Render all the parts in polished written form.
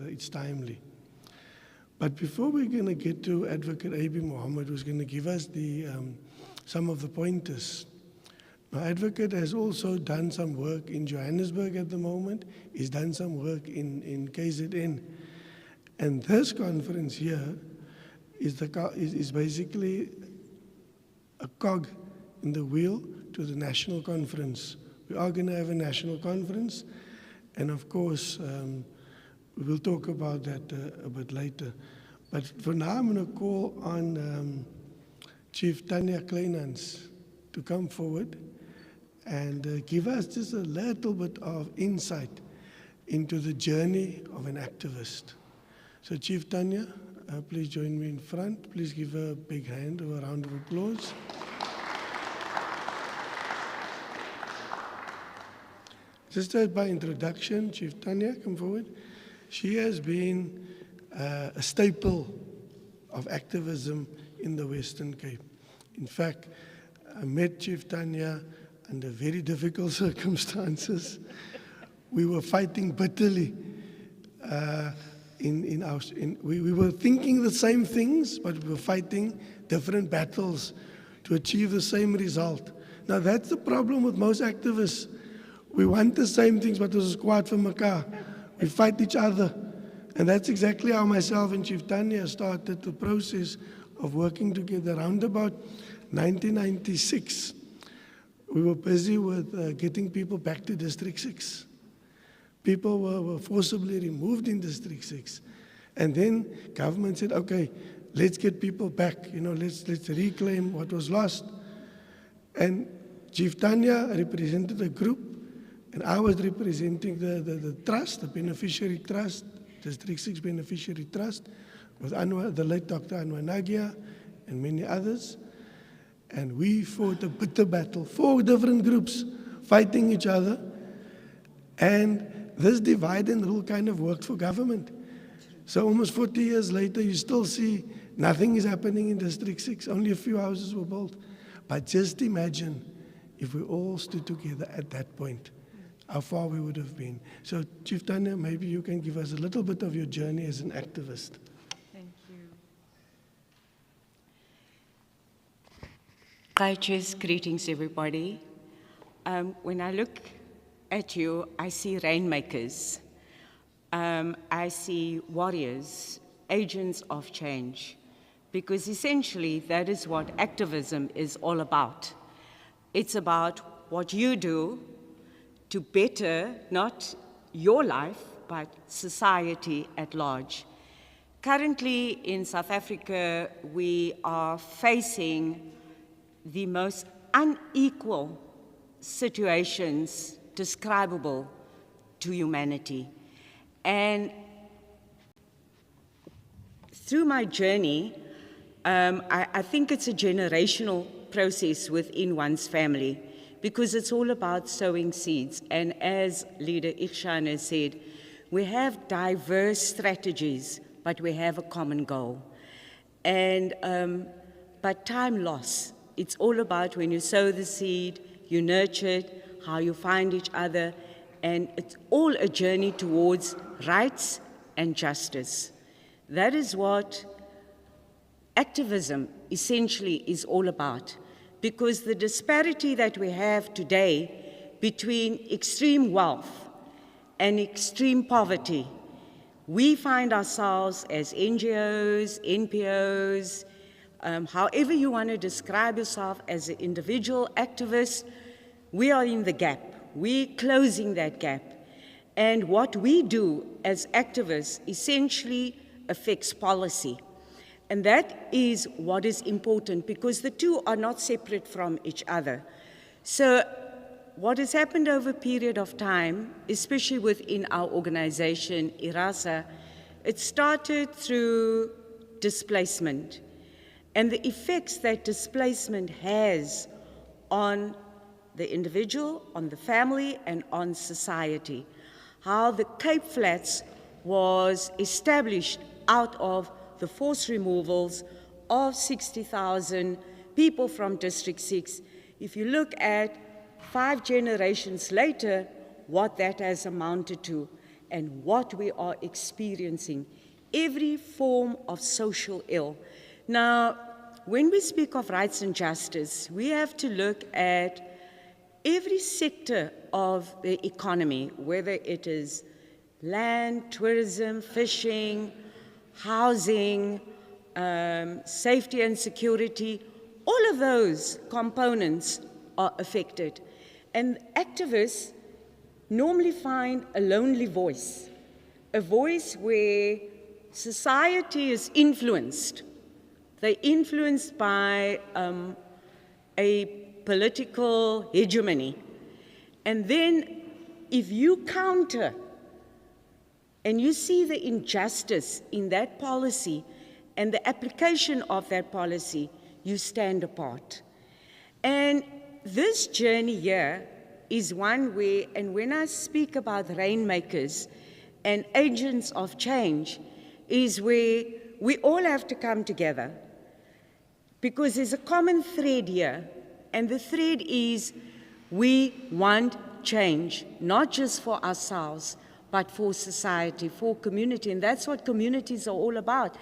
It's timely. But before we're going to get to Advocate A.B. Mohammed, who's going to give us some of the pointers. Now, Advocate has also done some work in Johannesburg at the moment. He's done some work in KZN. And this conference here is basically a cog in the wheel to the national conference. We are going to have a national conference, and of course, we will talk about that a bit later. But for now, I'm going to call on Chief Tanya Kleinans to come forward and give us just a little bit of insight into the journey of an activist. So Chief Tanya, please join me in front. Please give her a big hand or a round of applause. Just by introduction, Chief Tanya, come forward. She has been a staple of activism in the Western Cape. In fact, I met Chief Tanya under very difficult circumstances. We were fighting bitterly. We were thinking the same things, but we were fighting different battles to achieve the same result. Now, that's the problem with most activists. We want the same things, but there's a squad for Maka. We fight each other. And that's exactly how myself and Chief Tanya started the process of working together. Around about 1996, we were busy with getting people back to District 6. People were forcibly removed in District 6. And then government said, okay, let's get people back. Let's reclaim what was lost. And Chief Tanya represented a group, and I was representing the trust, the beneficiary trust, District 6 Beneficiary Trust, with the late Dr. Anwar Nagia and many others. And we fought a bitter battle, 4 different groups fighting each other. And this divide and rule kind of worked for government. So almost 40 years later, you still see nothing is happening in District 6. Only a few houses were built. But just imagine if we all stood together at that point, how far we would have been. So, Chief Tanya, maybe you can give us a little bit of your journey as an activist. Thank you. Righteous greetings, everybody. When I look at you, I see rainmakers. I see warriors, agents of change, because essentially that is what activism is all about. It's about what you do to better not your life, but society at large. Currently in South Africa, we are facing the most unequal situations describable to humanity. And through my journey, I think it's a generational process within one's family, because it's all about sowing seeds. And as Leader Ikshan has said, we have diverse strategies, but we have a common goal. And but time loss, it's all about when you sow the seed, you nurture it, how you find each other, and it's all a journey towards rights and justice. That is what activism essentially is all about. Because the disparity that we have today between extreme wealth and extreme poverty, we find ourselves as NGOs, NPOs, however you want to describe yourself as an individual activist, we are in the gap. We're closing that gap. And what we do as activists essentially affects policy. And that is what is important, because the two are not separate from each other. So what has happened over a period of time, especially within our organization, IRASA, it started through displacement and the effects that displacement has on the individual, on the family, and on society. How the Cape Flats was established out of the forced removals of 60,000 people from District 6. If you look at 5 generations later, what that has amounted to. and what we are experiencing, every form of social ill. Now, when we speak of rights and justice, we have to look at every sector of the economy, whether it is land, tourism, fishing, housing, safety and security, all of those components are affected. And activists normally find a lonely voice, a voice where society is influenced. They're influenced by a political hegemony. And then if you counter and you see the injustice in that policy and the application of that policy, you stand apart. And this journey here is one where, and when I speak about rainmakers and agents of change, is where we all have to come together, because there's a common thread here, and the thread is we want change, not just for ourselves, but for society, for community, and that's what communities are all about.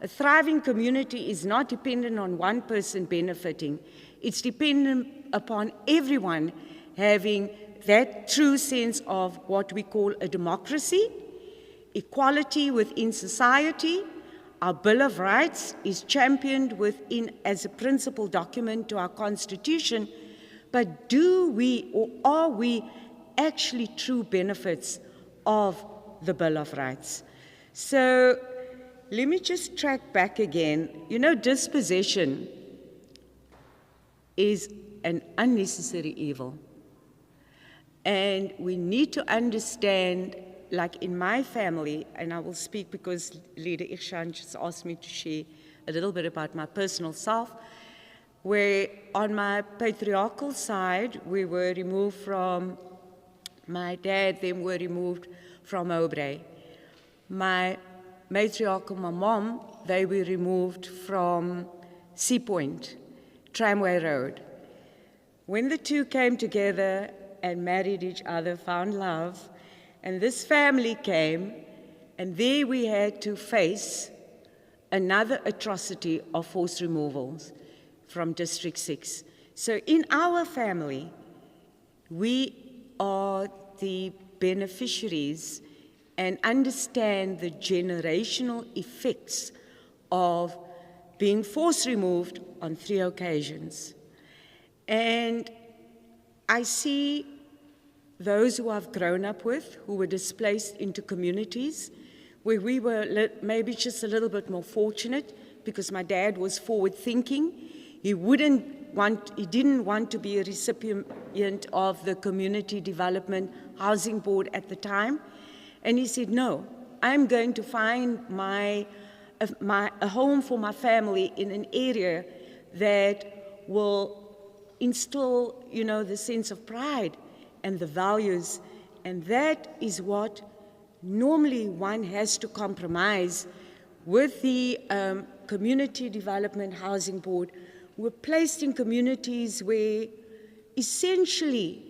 A thriving community is not dependent on one person benefiting. It's dependent upon everyone having that true sense of what we call a democracy, equality within society. Our Bill of Rights is championed within as a principal document to our Constitution, but do we or are we actually true benefits of the Bill of Rights? So let me just track back again. You know, dispossession is an unnecessary evil. And we need to understand, like in my family, and I will speak because Leader Ikshan just asked me to share a little bit about my personal self, where on my patriarchal side, we were removed from my dad, then were removed from Mowbray. My matriarchal, my mom, they were removed from Sea Point, Tramway Road. When the two came together and married each other, found love, and this family came, and there we had to face another atrocity of forced removals from District 6. So in our family, we are the beneficiaries and understand the generational effects of being force removed on 3 occasions. And I see those who I've grown up with, who were displaced into communities, where we were maybe just a little bit more fortunate because my dad was forward-thinking. He didn't want to be a recipient of the Community Development Housing Board at the time. And he said, no, I'm going to find a home for my family in an area that will instill, the sense of pride and the values. And that is what normally one has to compromise with the Community Development Housing Board. We're placed in communities where essentially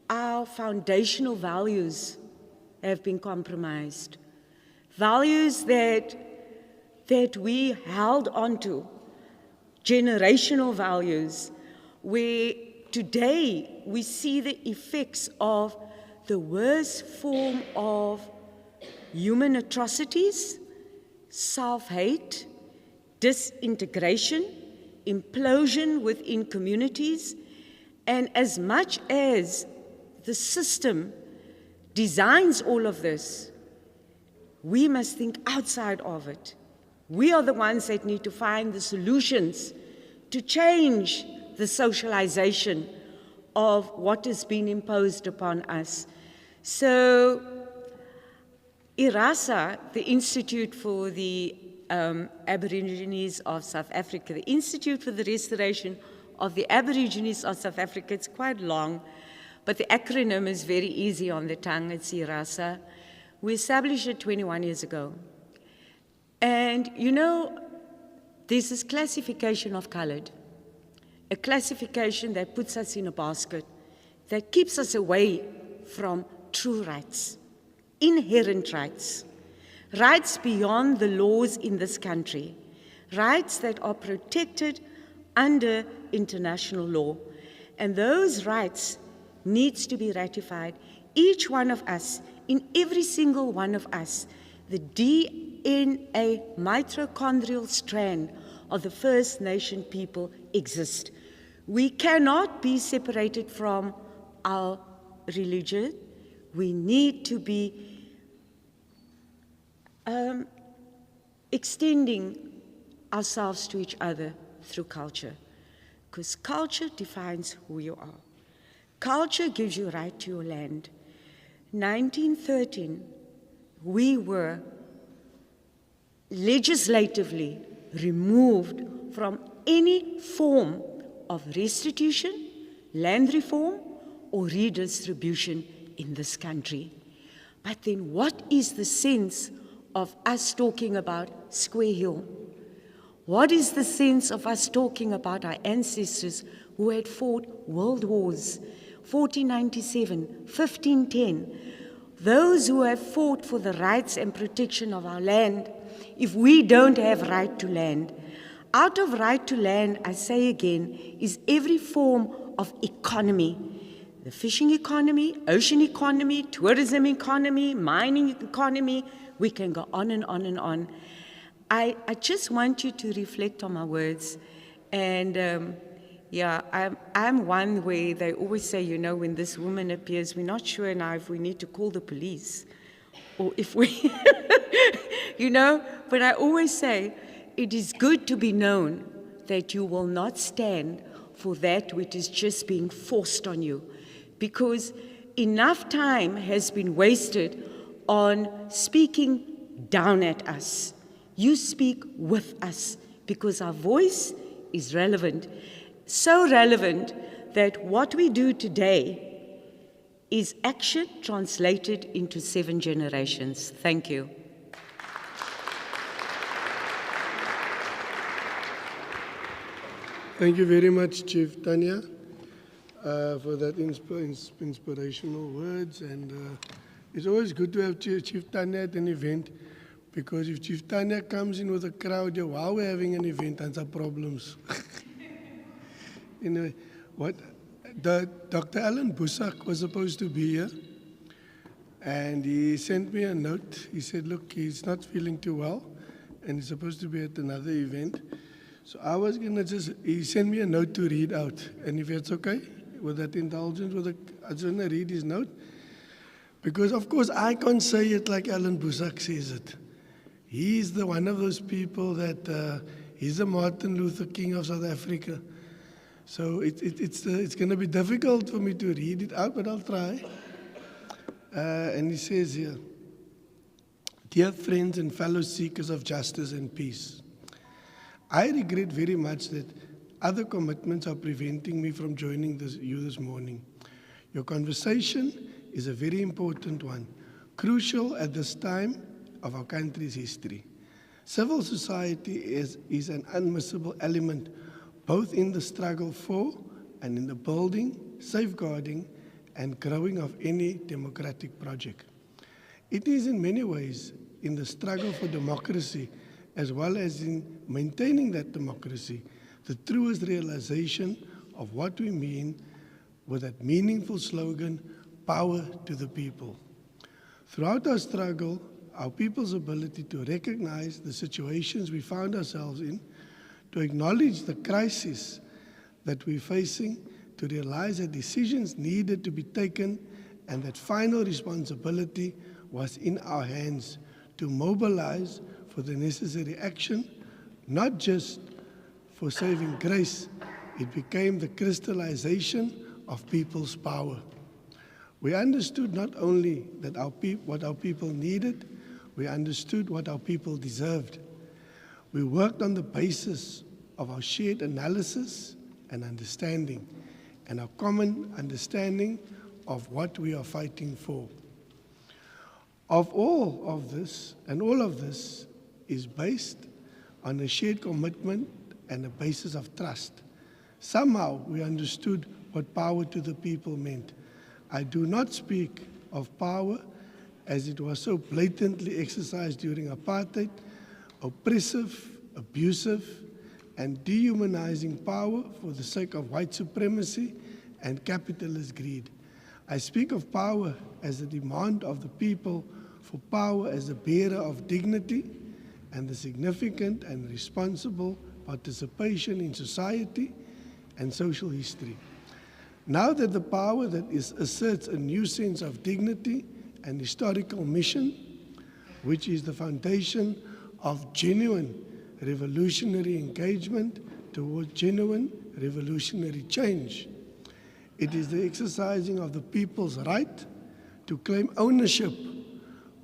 our foundational values have been compromised. Values that we held onto, generational values, where today we see the effects of the worst form of human atrocities, self-hate, disintegration, implosion within communities, and as much as the system designs all of this, we must think outside of it. We are the ones that need to find the solutions to change the socialization of what has been imposed upon us. So IRASA, the Institute for the Aborigines of South Africa, the Institute for the Restoration of the Aborigines of South Africa, it's quite long, but the acronym is very easy on the tongue, it's IRASA. We established it 21 years ago. And there's this classification of colored, a classification that puts us in a basket, that keeps us away from true rights. inherent rights, rights beyond the laws in this country, rights that are protected under international law. And those rights needs to be ratified. Each one of us, in every single one of us, the DNA mitochondrial strand of the First Nation people exist. We cannot be separated from our religion. We need to be extending ourselves to each other through culture, because culture defines who you are. Culture gives you right to your land. 1913, we were legislatively removed from any form of restitution, land reform, or redistribution in this country. But then what is the sense of us talking about Square Hill? What is the sense of us talking about our ancestors who had fought world wars, 1497, 1510, those who have fought for the rights and protection of our land, if we don't have right to land? Out of right to land, I say again, is every form of economy. The fishing economy, ocean economy, tourism economy, mining economy, we can go on and on and on. I just want you to reflect on my words. And yeah, I'm one where they always say, you know, when this woman appears, we're not sure now if we need to call the police or if we, you know, but I always say, it is good to be known that you will not stand for that which is just being forced on you, because enough time has been wasted on speaking down at us. You speak with us because our voice is relevant, so relevant that what we do today is action translated into 7 generations. Thank you. Thank you very much, Chief Tanya, for that inspirational words. And it's always good to have Chief Tanya at an event, because if Chief Tanya comes in with a crowd, while we're having an event, and some problems. Anyway, Dr. Alan Boesak was supposed to be here, and he sent me a note. He said, look, he's not feeling too well, and he's supposed to be at another event. So I was going to he sent me a note to read out. And if it's okay, with that indulgence, I just want to read his note. Because, of course, I can't say it like Alan Boesak says it. He's one of those people that, he's the Martin Luther King of South Africa. So it's going to be difficult for me to read it out, but I'll try. And he says here, dear friends and fellow seekers of justice and peace, I regret very much that other commitments are preventing me from joining you this morning. Your conversation is a very important one, crucial at this time of our country's history. Civil society is an unmissable element both in the struggle for and in the building, safeguarding, and growing of any democratic project. It is in many ways in the struggle for democracy, as well as in maintaining that democracy, the truest realization of what we mean with that meaningful slogan, power to the people. Throughout our struggle, our people's ability to recognize the situations we found ourselves in, to acknowledge the crisis that we're facing, to realize that decisions needed to be taken and that final responsibility was in our hands to mobilize for the necessary action, not just for saving grace. It became the crystallization of people's power. We understood not only that what our people needed, we understood what our people deserved. We worked on the basis of our shared analysis and understanding, and our common understanding of what we are fighting for. Of all of this, and all of this is based on a shared commitment and a basis of trust. Somehow we understood what power to the people meant. I do not speak of power as it was so blatantly exercised during apartheid, oppressive, abusive, and dehumanizing power for the sake of white supremacy and capitalist greed. I speak of power as a demand of the people for power as a bearer of dignity and the significant and responsible participation in society and social history. Now that the power that asserts a new sense of dignity and historical mission, which is the foundation of genuine revolutionary engagement towards genuine revolutionary change. It is the exercising of the people's right to claim ownership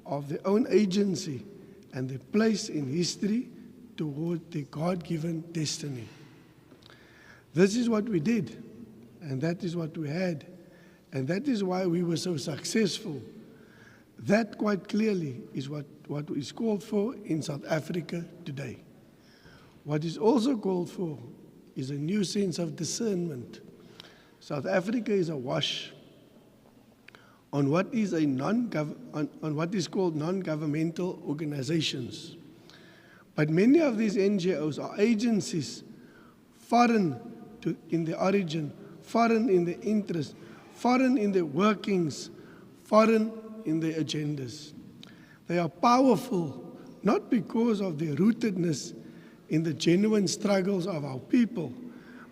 of their own agency and their place in history toward their God-given destiny. This is what we did, and that is what we had, and that is why we were so successful. That quite clearly is what is called for in South Africa today. What is also called for is a new sense of discernment. South Africa is awash on what is called non-governmental organizations. But many of these NGOs are agencies foreign in their origin, foreign in their interest, foreign in their workings, foreign in their agendas. They are powerful not because of their rootedness in the genuine struggles of our people,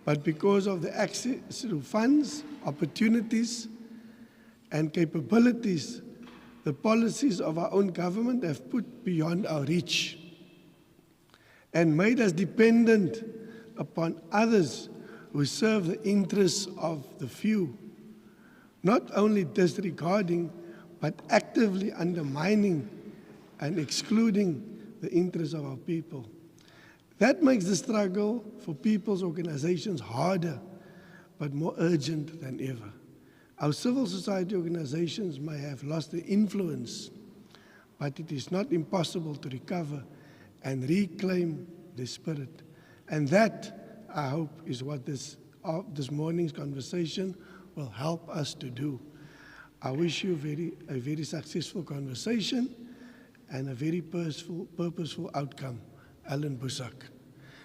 but because of the access to funds, opportunities, and capabilities the policies of our own government have put beyond our reach and made us dependent upon others who serve the interests of the few, not only disregarding, but actively undermining and excluding the interests of our people. That makes the struggle for people's organizations harder, but more urgent than ever. Our civil society organizations may have lost their influence, but it is not impossible to recover and reclaim their spirit. And that, I hope, is what this morning's conversation will help us to do. I wish you a very successful conversation and a very purposeful outcome. Alan Boesak.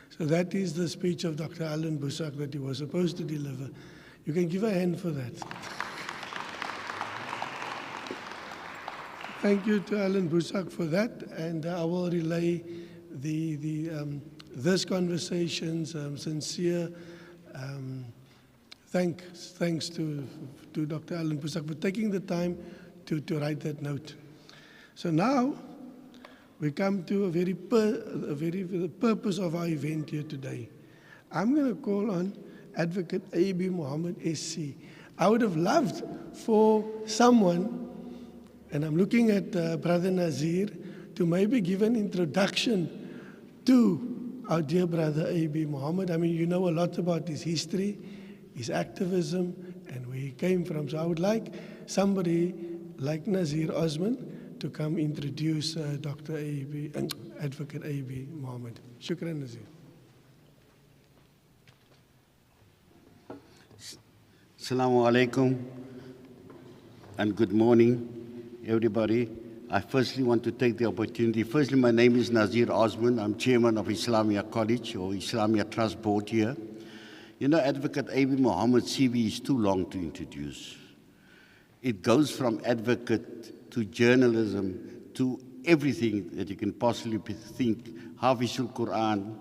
So that is the speech of Dr. Alan Boesak that he was supposed to deliver. You can give a hand for that. Thank you to Alan Boesak for that, and I will relay this conversation's sincere thanks to Dr. Alan Boesak for taking the time to write that note. So now we come to the purpose of our event here today. I'm going to call on Advocate A.B. Mohammed SC. I would have loved for someone, and I'm looking at Brother Nazir, to maybe give an introduction to our dear brother A.B. Mohammed. I mean, you know a lot about his history, his activism, and where he came from. So I would like somebody like Nazir Osman to come introduce Dr. A.B. Advocate A.B. Mohammed. Shukran, Nazir. Assalamu alaikum and good morning, everybody. I firstly want to take the opportunity. Firstly, my name is Nazir Osman. I'm chairman of Islamia College or Islamia Trust Board here. You know, Advocate A.B. Mohammed's CV is too long to introduce. It goes from advocate to journalism to everything that you can possibly think. Hafizul Quran,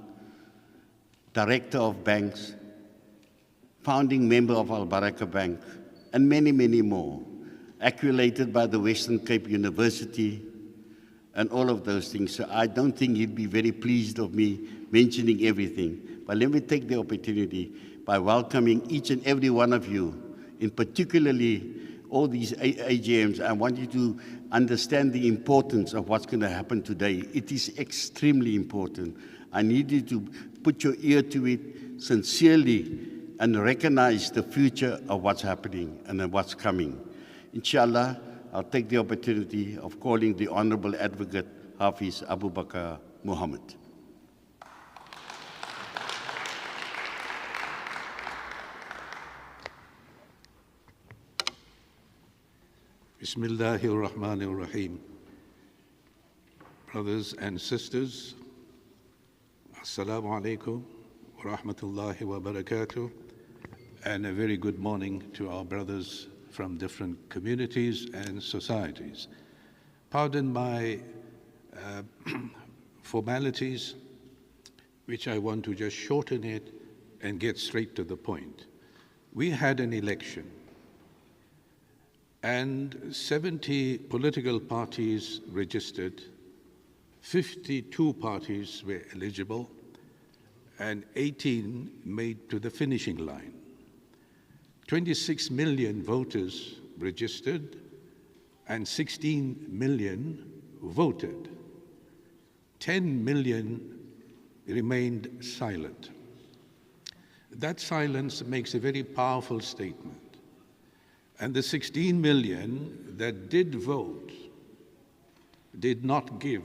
director of banks, founding member of Al Baraka Bank, and many, many more, accumulated by the Western Cape University, and all of those things. So I don't think he'd be very pleased of me mentioning everything. But let me take the opportunity by welcoming each and every one of you, in particularly all these AGMs. I want you to understand the importance of what's going to happen today. It is extremely important. I need you to put your ear to it sincerely and recognize the future of what's happening and what's coming. Inshallah, I'll take the opportunity of calling the Honorable Advocate Hafiz Abu Bakr Muhammad. Bismillahir Rahmanir Rahim. Brothers and sisters, Assalamu alaikum wa rahmatullahi wa barakatuh, and a very good morning to our brothers from different communities and societies. Pardon my formalities, which I want to just shorten it and get straight to the point. We had an election, and 70 political parties registered, 52 parties were eligible, and 18 made to the finishing line. 26 million voters registered, and 16 million voted. 10 million remained silent. That silence makes a very powerful statement. And the 16 million that did vote did not give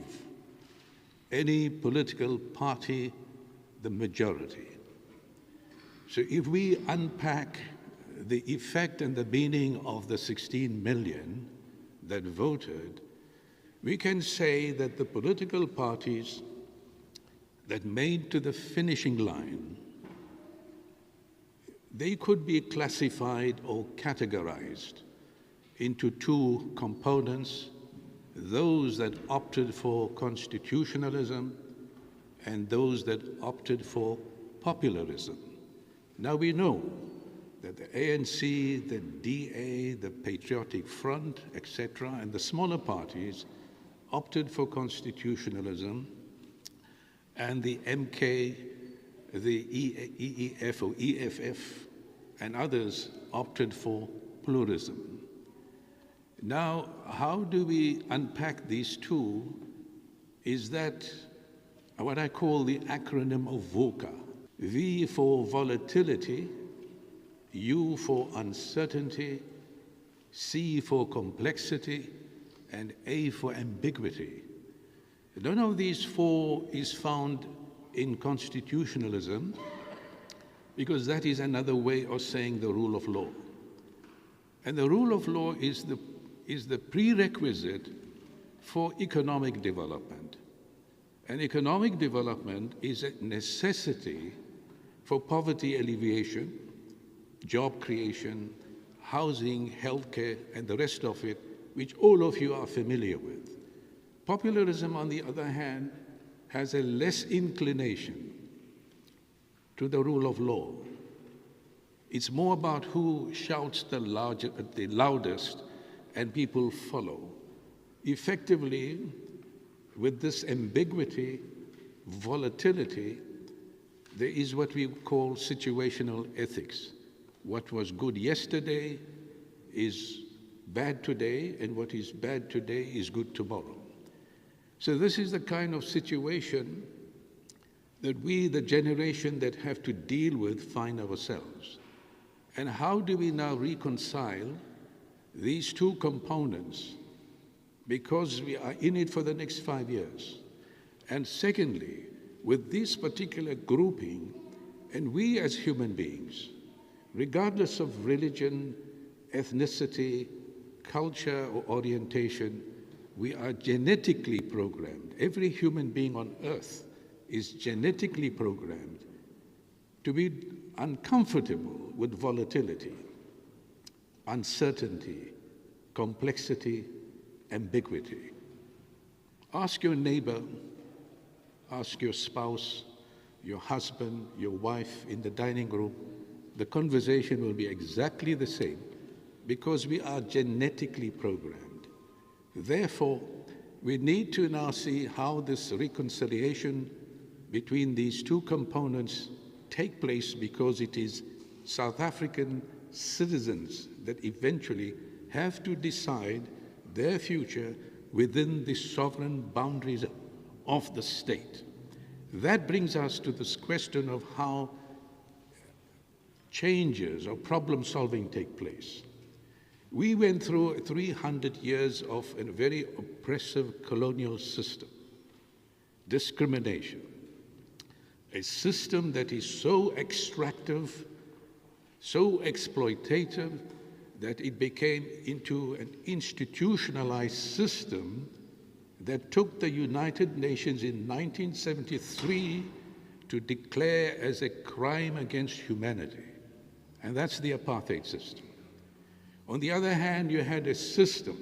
any political party the majority. So if we unpack the effect and the meaning of the 16 million that voted, we can say that the political parties that made to the finishing line, they could be classified or categorized into two components: those that opted for constitutionalism and those that opted for popularism. Now we know that the ANC, the DA, the Patriotic Front, etc., and the smaller parties opted for constitutionalism, and the MK, the EEF or EFF, and others opted for pluralism. Now, how do we unpack these two is that what I call the acronym of VUCA. V for volatility, U for uncertainty, C for complexity, and A for ambiguity. None of these four is found in constitutionalism, because that is another way of saying the rule of law. And the rule of law is the prerequisite for economic development. And economic development is a necessity for poverty alleviation, job creation, housing, healthcare, and the rest of it, which all of you are familiar with. Popularism, on the other hand, has a less inclination to the rule of law. It's more about who shouts the loudest and people follow. Effectively, with this ambiguity, volatility, there is what we call situational ethics. What was good yesterday is bad today, and what is bad today is good tomorrow. So this is the kind of situation that we, the generation that have to deal with, find ourselves. And how do we now reconcile these two components? Because we are in it for the next 5 years. And secondly, with this particular grouping, and we as human beings, regardless of religion, ethnicity, culture, or orientation, we are genetically programmed. Every human being on earth is genetically programmed to be uncomfortable with volatility, uncertainty, complexity, ambiguity. Ask your neighbor, ask your spouse, your husband, your wife in the dining room. The conversation will be exactly the same, because we are genetically programmed. Therefore, we need to now see how this reconciliation between these two components take place, because it is South African citizens that eventually have to decide their future within the sovereign boundaries of the state. That brings us to this question of how changes or problem solving take place. We went through 300 years of a very oppressive colonial system, discrimination, a system that is so extractive, so exploitative, that it became into an institutionalized system that took the United Nations in 1973 to declare as a crime against humanity. And that's the apartheid system. On the other hand, you had a system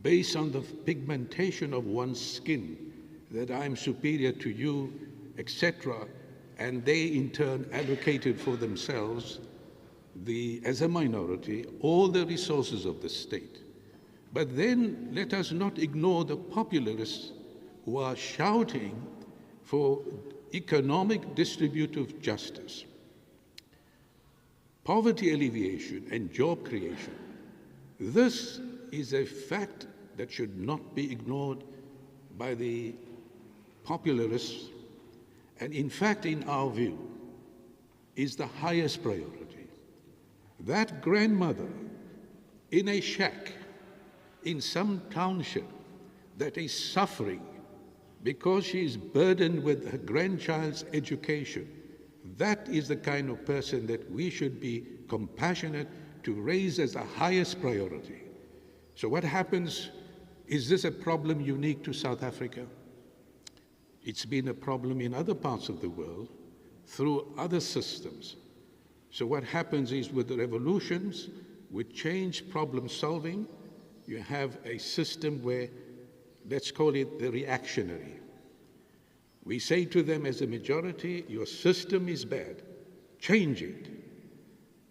based on the pigmentation of one's skin, that I'm superior to you, etc. And they in turn advocated for themselves, as a minority, all the resources of the state. But then let us not ignore the popularists who are shouting for economic distributive justice, poverty alleviation, and job creation. This is a fact that should not be ignored by the popularists, and in fact, in our view, is the highest priority. That grandmother in a shack in some township that is suffering because she is burdened with her grandchild's education, that is the kind of person that we should be compassionate to raise as the highest priority. So what happens, is this a problem unique to South Africa? It's been a problem in other parts of the world through other systems. So what happens is with the revolutions, with change problem solving, you have a system where, let's call it the reactionary. We say to them as a majority, your system is bad, change it.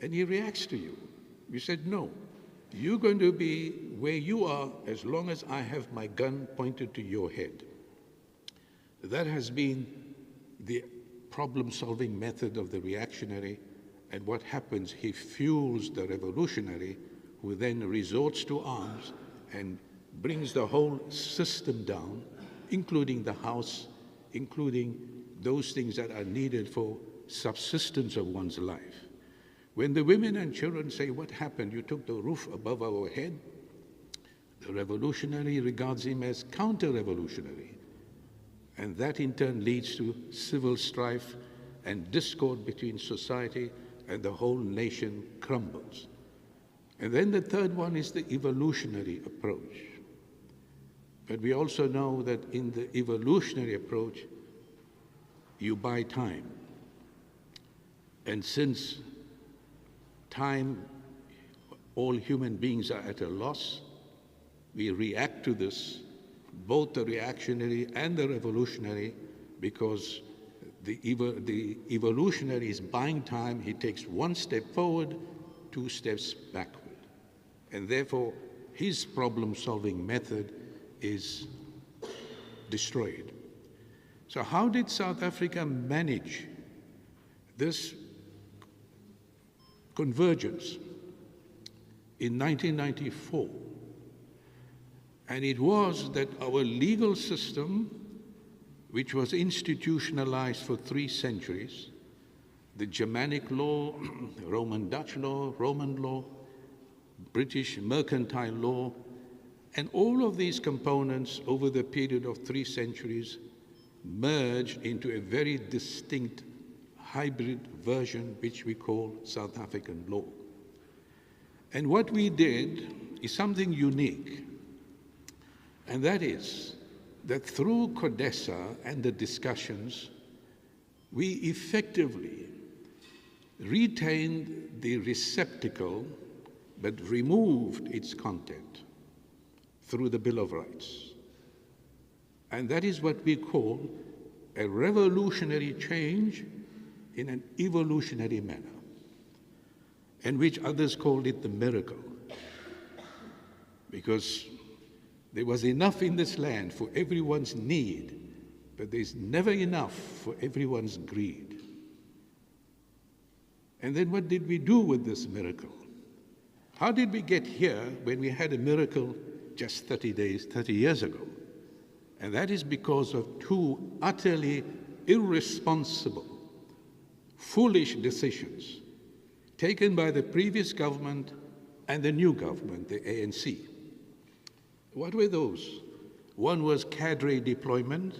And he reacts to you. You said, no, you're going to be where you are as long as I have my gun pointed to your head. That has been the problem-solving method of the reactionary, and what happens, he fuels the revolutionary, who then resorts to arms and brings the whole system down, including the house, including those things that are needed for subsistence of one's life. When the women and children say, what happened? You took the roof above our head. The revolutionary regards him as counter-revolutionary. And that in turn leads to civil strife and discord between society, and the whole nation crumbles. And then the third one is the evolutionary approach. But we also know that in the evolutionary approach, you buy time. And since time, all human beings are at a loss, we react to this, both the reactionary and the revolutionary, because the evolutionary is buying time. He takes one step forward, 2 steps backward. And therefore, his problem-solving method is destroyed. So how did South Africa manage this convergence? In 1994, and it was that our legal system, which was institutionalized for 3 centuries, the Germanic law, Roman Dutch law, Roman law, British mercantile law, and all of these components over the period of 3 centuries merged into a very distinct hybrid version, which we call South African law. And what we did is something unique, and that is that through CODESA and the discussions, we effectively retained the receptacle but removed its content through the Bill of Rights. And that is what we call a revolutionary change in an evolutionary manner, and which others called it the miracle, because there was enough in this land for everyone's need, but there's never enough for everyone's greed. And then what did we do with this miracle? How did we get here when we had a miracle just 30 years ago? And that is because of 2 utterly irresponsible, foolish decisions taken by the previous government and the new government, the ANC. What were those? One was cadre deployment,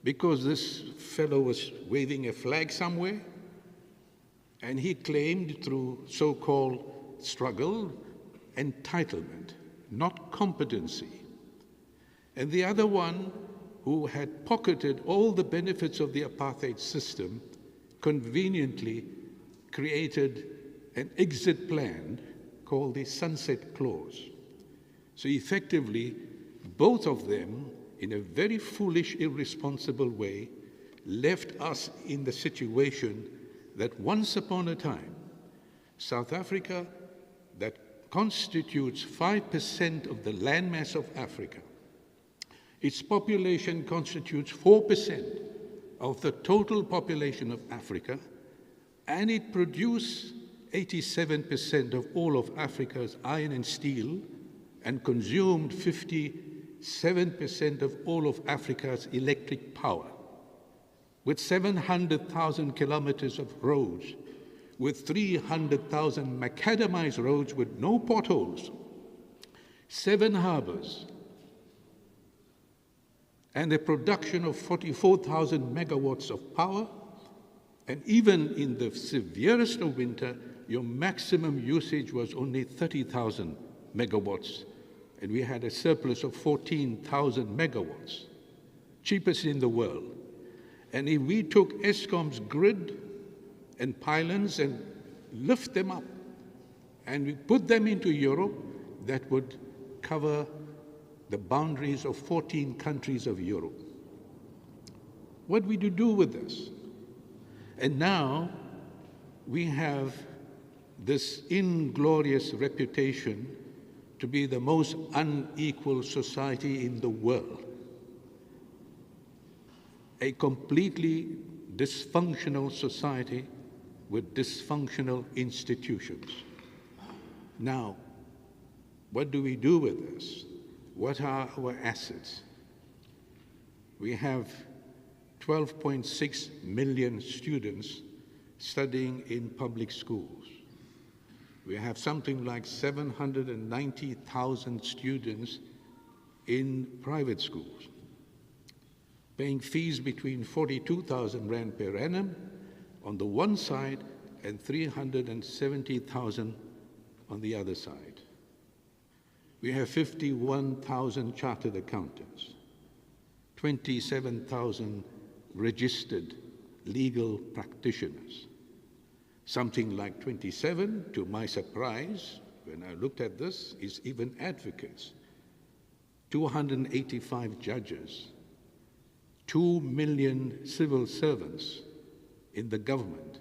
because this fellow was waving a flag somewhere, and he claimed through so-called struggle, entitlement, not competency. And the other one, who had pocketed all the benefits of the apartheid system, conveniently created an exit plan called the Sunset Clause. So effectively, both of them, in a very foolish, irresponsible way, left us in the situation that once upon a time, South Africa, that constitutes 5% of the landmass of Africa, its population constitutes 4% of the total population of Africa, and it produced 87% of all of Africa's iron and steel, and consumed 57% of all of Africa's electric power, with 700,000 kilometers of roads, with 300,000 macadamized roads with no potholes, 7 harbors, and a production of 44,000 megawatts of power, and even in the severest of winter, your maximum usage was only 30,000 megawatts, and we had a surplus of 14,000 megawatts, cheapest in the world. And if we took Eskom's grid and pylons and lift them up, and we put them into Europe, that would cover the boundaries of 14 countries of Europe. What we do with this? And now we have this inglorious reputation to be the most unequal society in the world. A completely dysfunctional society with dysfunctional institutions. Now, what do we do with this? What are our assets? We have 12.6 million students studying in public schools. We have something like 790,000 students in private schools, paying fees between 42,000 Rand per annum on the one side and 370,000 on the other side. We have 51,000 chartered accountants, 27,000 registered legal practitioners, something like 27, to my surprise, when I looked at this, is even advocates, 285 judges, 2 million civil servants in the government,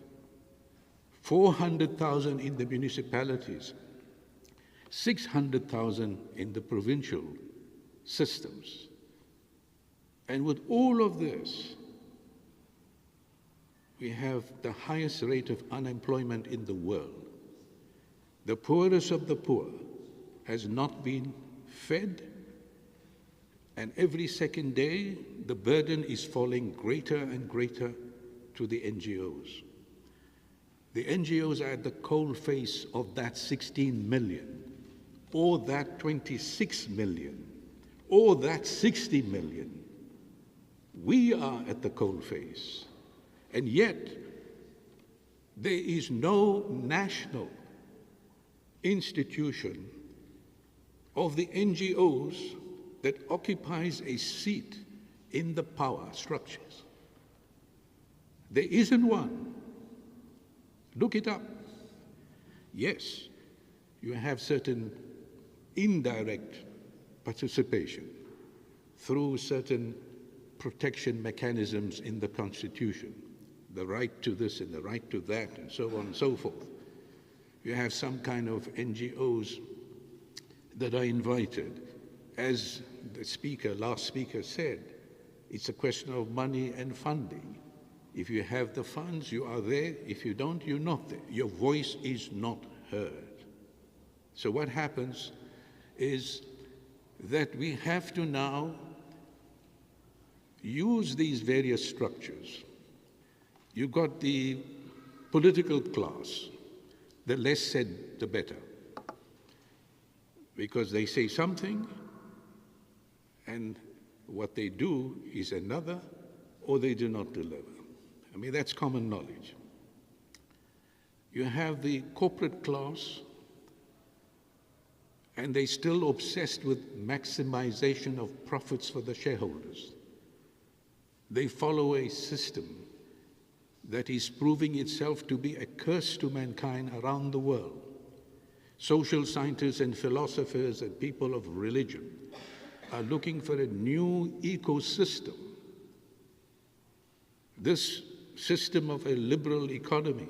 400,000 in the municipalities, 600,000 in the provincial systems. And with all of this, we have the highest rate of unemployment in the world. The poorest of the poor has not been fed, and every second day, the burden is falling greater and greater to the NGOs. The NGOs are at the coalface of that 16 million, or that 26 million, or that 60 million. We are at the coalface. And yet, there is no national institution of the NGOs that occupies a seat in the power structures. There isn't one. Look it up. Yes, you have certain indirect participation through certain protection mechanisms in the Constitution, the right to this and the right to that, and so on and so forth. You have some kind of NGOs that are invited. As the last speaker said, it's a question of money and funding. If you have the funds, you are there. If you don't, you're not there. Your voice is not heard. So what happens is that we have to now use these various structures. You've got the political class. The less said, the better. Because they say something, and what they do is another, or they do not deliver. I mean, that's common knowledge. You have the corporate class, and they're still obsessed with maximization of profits for the shareholders. They follow a system that is proving itself to be a curse to mankind around the world. Social scientists and philosophers and people of religion are looking for a new ecosystem. This system of a liberal economy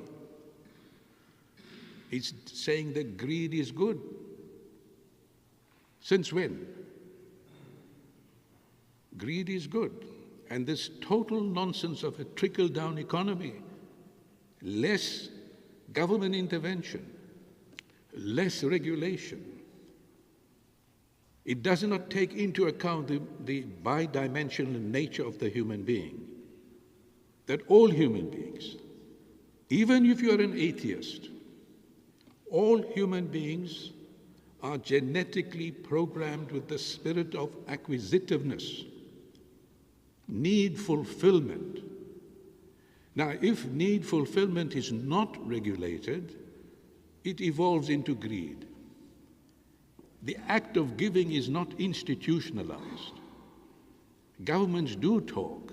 is saying that greed is good. Since when? Greed is good. And this total nonsense of a trickle-down economy, less government intervention, less regulation, it does not take into account the bi-dimensional nature of the human being, that all human beings, even if you're an atheist, all human beings are genetically programmed with the spirit of acquisitiveness, need fulfillment. Now, if need fulfillment is not regulated, it evolves into greed. The act of giving is not institutionalized. Governments do talk.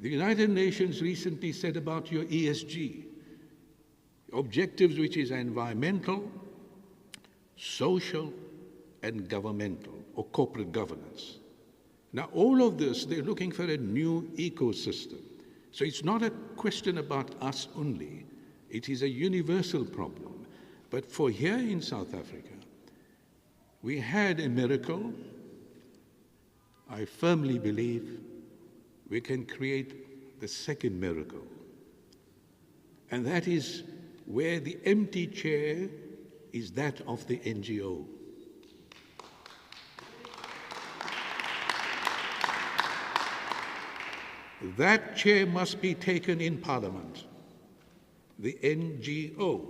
The United Nations recently said about your ESG, objectives which is environmental, social, and governmental, or corporate governance. Now, all of this, they're looking for a new ecosystem. So it's not a question about us only. It is a universal problem. But for here in South Africa, we had a miracle. I firmly believe we can create the second miracle. And that is where the empty chair is that of the NGO. That chair must be taken in Parliament, the NGO,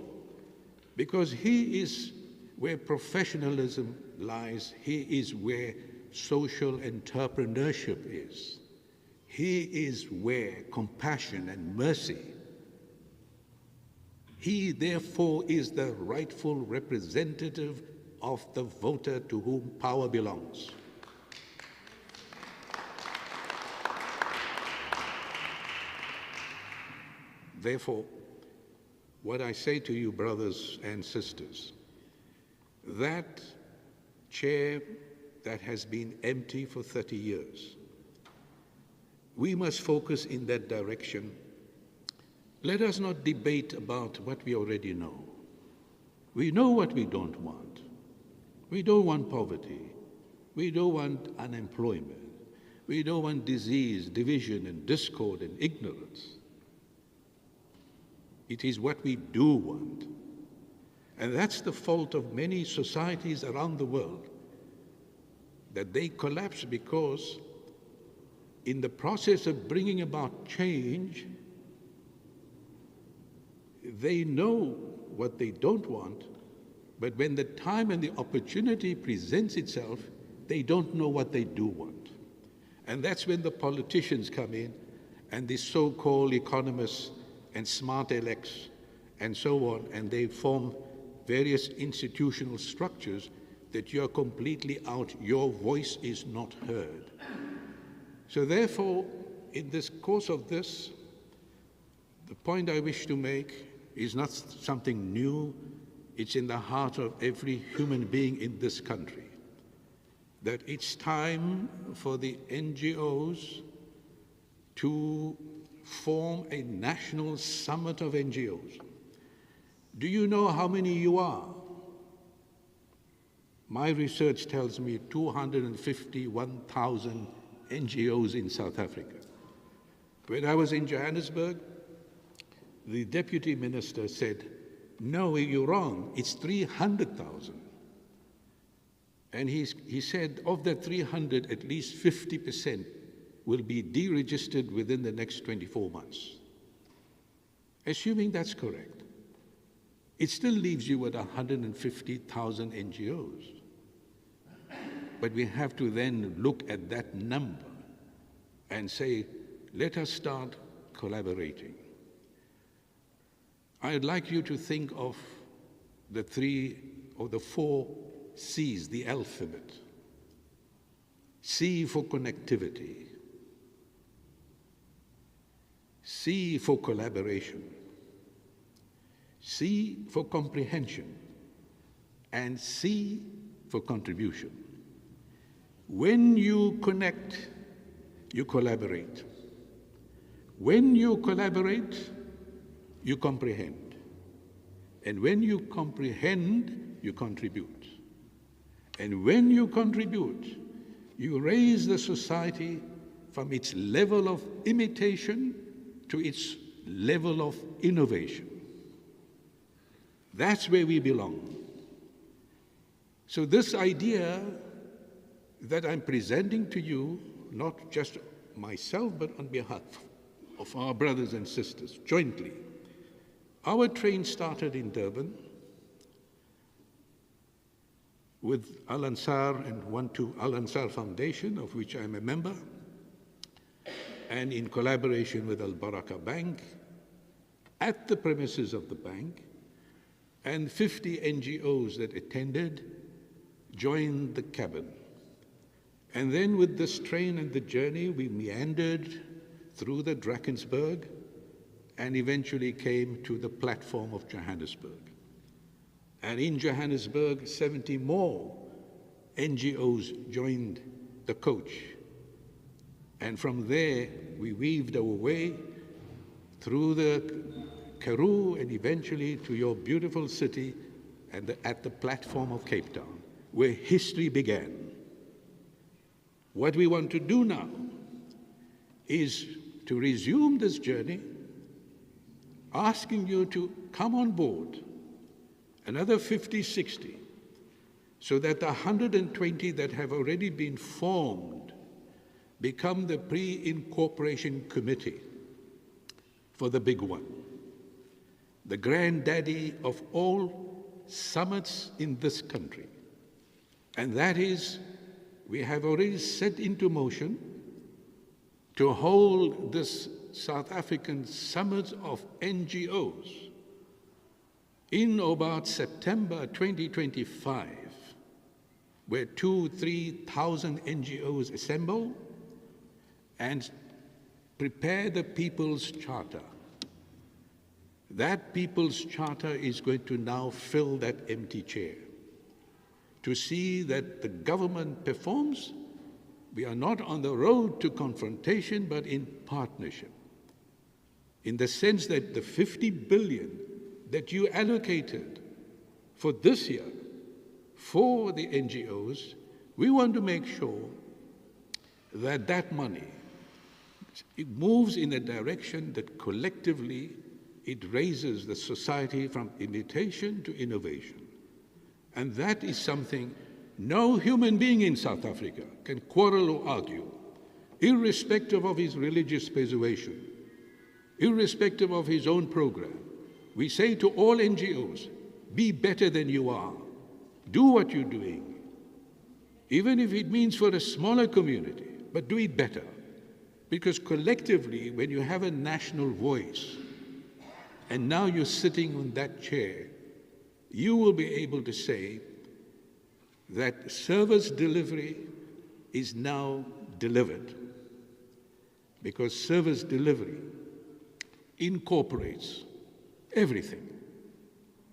because he is where professionalism lies, he is where social entrepreneurship is. He is where compassion and mercy. He, therefore, is the rightful representative of the voter to whom power belongs. Therefore, what I say to you, brothers and sisters, that chair that has been empty for 30 years, we must focus in that direction. Let us not debate about what we already know. We know what we don't want. We don't want poverty. We don't want unemployment. We don't want disease, division, and discord and ignorance. It is what we do want. And that's the fault of many societies around the world, that they collapse because in the process of bringing about change, they know what they don't want, but when the time and the opportunity presents itself, they don't know what they do want. And that's when the politicians come in and the so-called economists and smart elects and so on, and they form various institutional structures that you're completely out, your voice is not heard. So therefore, in this course of this, the point I wish to make is not something new, it's in the heart of every human being in this country, that it's time for the NGOs to form a national summit of NGOs. Do you know how many you are? My research tells me 251,000 NGOs in South Africa. When I was in Johannesburg, the deputy minister said, no, you're wrong, it's 300,000. And he said, of that 300, at least 50% will be deregistered within the next 24 months. Assuming that's correct, it still leaves you with 150,000 NGOs. But we have to then look at that number and say, let us start collaborating. I'd like you to think of the 3 or the 4 C's, the alphabet. C for connectivity. C for collaboration. C for comprehension. And C for contribution. When you connect, you collaborate. When you collaborate, you comprehend. And when you comprehend, you contribute. And when you contribute, you raise the society from its level of imitation to its level of innovation. That's where we belong. So this idea that I'm presenting to you, not just myself, but on behalf of our brothers and sisters, jointly. Our train started in Durban with Al-Ansar and One2 Al-Ansar Foundation, of which I'm a member, and in collaboration with Al-Baraka Bank, at the premises of the bank, and 50 NGOs that attended joined the cabin. And then with this train and the journey, we meandered through the Drakensberg and eventually came to the platform of Johannesburg. And in Johannesburg, 70 more NGOs joined the coach. And from there, we weaved our way through the Karoo and eventually to your beautiful city and at the platform of Cape Town, where history began. What we want to do now is to resume this journey, asking you to come on board, another 50, 60, so that the 120 that have already been formed become the pre-incorporation committee for the big one, the granddaddy of all summits in this country. And that is, we have already set into motion to hold this South African Summit of NGOs in about September 2025, where 2,000-3,000 NGOs assemble and prepare the People's Charter. That People's Charter is going to now fill that empty chair, to see that the government performs. We are not on the road to confrontation, but in partnership. In the sense that the 50 billion that you allocated for this year for the NGOs, we want to make sure that that money, it moves in a direction that collectively it raises the society from imitation to innovation. And that is something no human being in South Africa can quarrel or argue, irrespective of his religious persuasion, irrespective of his own program. We say to all NGOs, be better than you are. Do what you're doing, even if it means for a smaller community, but do it better. Because collectively, when you have a national voice, and now you're sitting on that chair, you will be able to say that service delivery is now delivered. Because service delivery incorporates everything.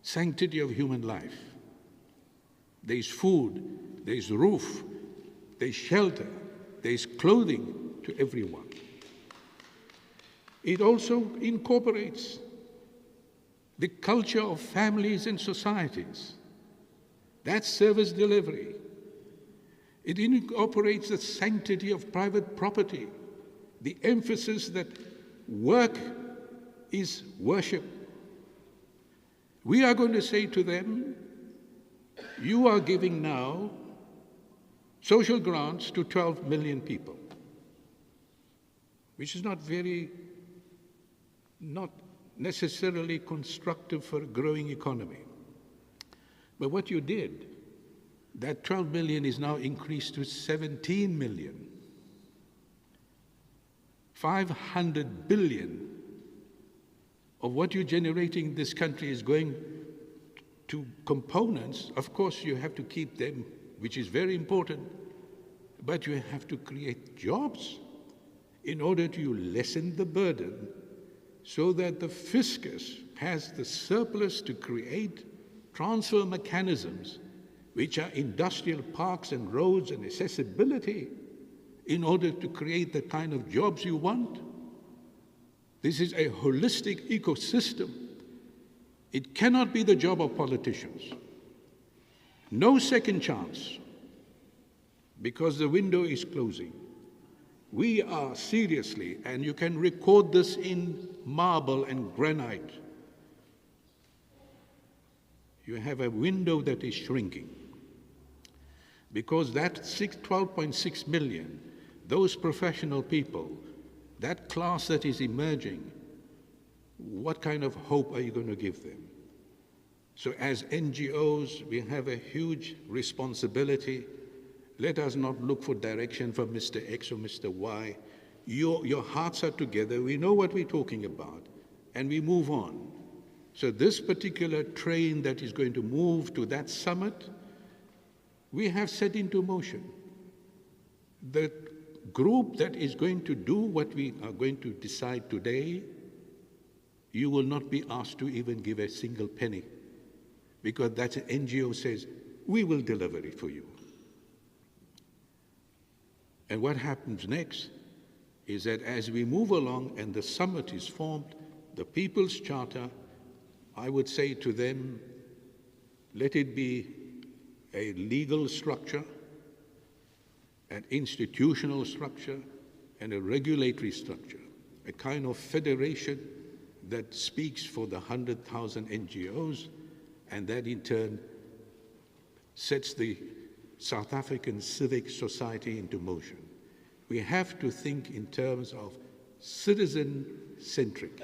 Sanctity of human life. There's food, there's roof, there's shelter, there's clothing to everyone. It also incorporates the culture of families and societies. That's service delivery. It incorporates the sanctity of private property, the emphasis that work is worship. We are going to say to them, you are giving now social grants to 12 million people, which is not necessarily constructive for a growing economy. But what you did, that 12 million is now increased to 17 million. 500 billion of what you're generating in this country is going to components, of course you have to keep them, which is very important, but you have to create jobs in order to lessen the burden so that the fiscus has the surplus to create transfer mechanisms, which are industrial parks and roads and accessibility, in order to create the kind of jobs you want. This is a holistic ecosystem. It cannot be the job of politicians. No second chance, because the window is closing. We are seriously, and you can record this in marble and granite, you have a window that is shrinking. Because that 12.6 million, those professional people, that class that is emerging, what kind of hope are you going to give them? So as NGOs, we have a huge responsibility. Let us not look for direction from Mr. X or Mr. Y. Your hearts are together. We know what we're talking about, and we move on. So this particular train that is going to move to that summit, we have set into motion. The group that is going to do what we are going to decide today, you will not be asked to even give a single penny, because that NGO says, we will deliver it for you. And what happens next is that as we move along and the summit is formed, the People's Charter, I would say to them, let it be a legal structure, an institutional structure, and a regulatory structure, a kind of federation that speaks for the 100,000 NGOs, and that in turn sets the South African civic society into motion. We have to think in terms of citizen-centric.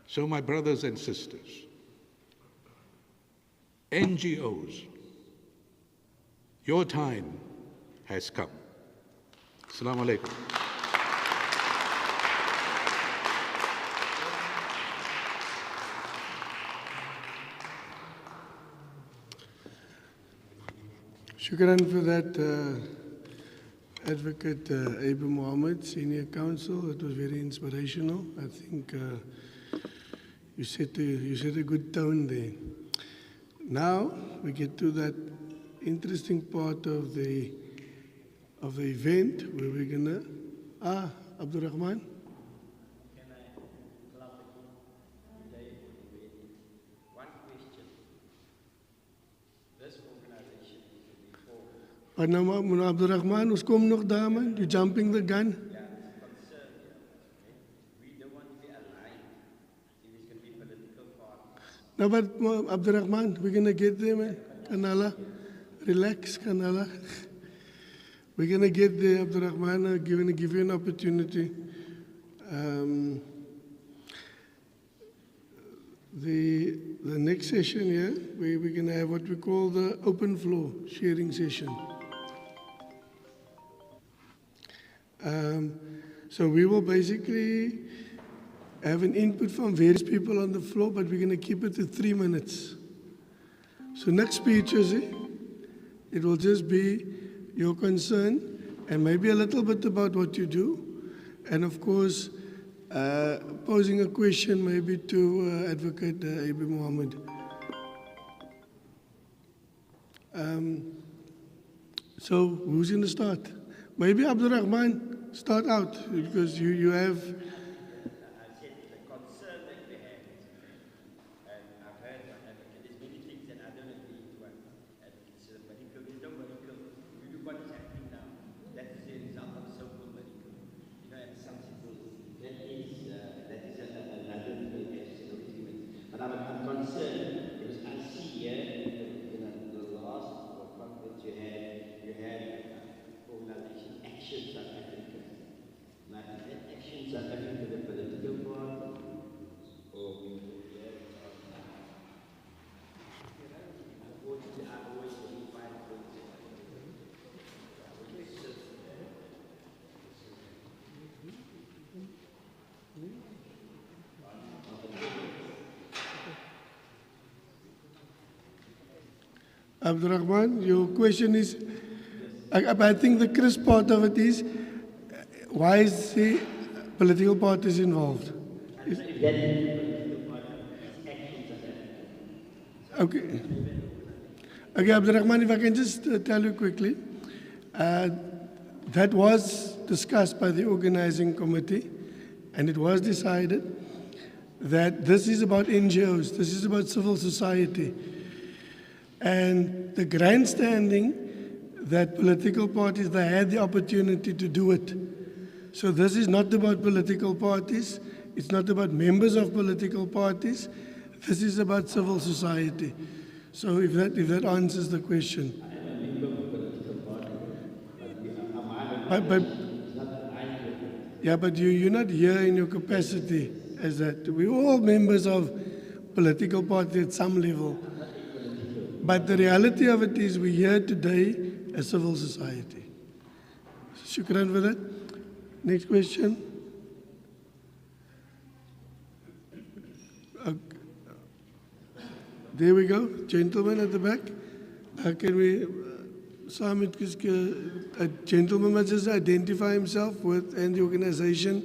So my brothers and sisters, NGOs, your time has come. Assalamu alaikum. Shukran for that, Advocate Abu Mohammed, Senior Counsel. It was very inspirational. I think you set a good tone there. Now we get to that interesting part of the event where we're gonna Abdul Rahman. But now, Abdul Rahman, who's come nog daar, man? You're jumping the gun. Yeah, it's a concern. We don't want to be aligned if it's going to be political parties. No, but Abdul Rahman, we're going to get there, man. Kanala, relax, Kanala. We're going to get there, Abdul Rahman. I'm going to give you an opportunity. The next session here, we're going to have what we call the open floor sharing session. So we will basically have an input from various people on the floor, but we're going to keep it to 3 minutes. So next speeches, it will just be your concern and maybe a little bit about what you do. And of course, posing a question maybe to Advocate Abu Mohammed. So who's going to start? Maybe Abdul Rahman, start out, because you have... I said the concern that we have, and I've heard there's many things that I don't agree to, and it's medical, there's no medical. You look what is happening now. That is the result of so-called medical. You know, and some people, that is another thing. But I'm concerned because I see here, the last conference you had organization Action South Africa. Now, is that Action South Africa the political part, or unfortunately, I always only find Abdurrahman, your question is, I think the crisp part of it is, why is the political parties involved? Okay. Okay, Abdurrahman, if I can just tell you quickly, that was discussed by the organizing committee, and it was decided that this is about NGOs, this is about civil society. And the grandstanding that political parties, they had the opportunity to do it. So this is not about political parties, it's not about members of political parties, this is about civil society. So if that answers the question. But you're not here in your capacity as that. We're all members of political parties at some level. But the reality of it is we're here today as civil society. Shukran for that. Next question. There we go. Gentleman at the back. Can we, Samit, a gentleman must just identify himself with and the organization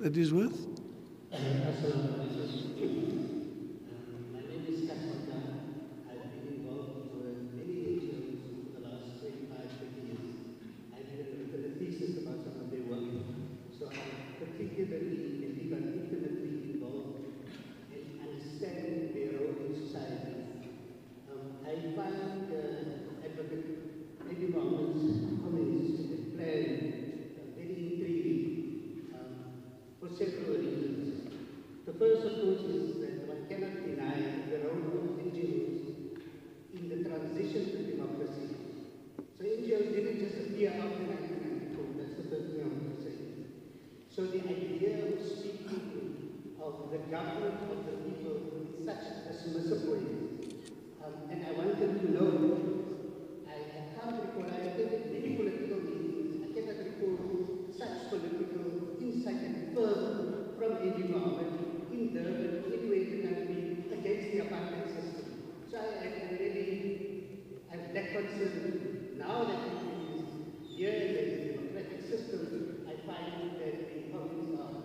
that he's with. So the idea of speaking of the government of the people in such a dismissive way, and I wanted to know, I can't recall, I attended many political meetings, I cannot recall such political insight and fervor from any government in Durban, anywhere in the country, against the apartheid system. So I really am that concerned. Now that it is here in the democratic system, I find that the comments are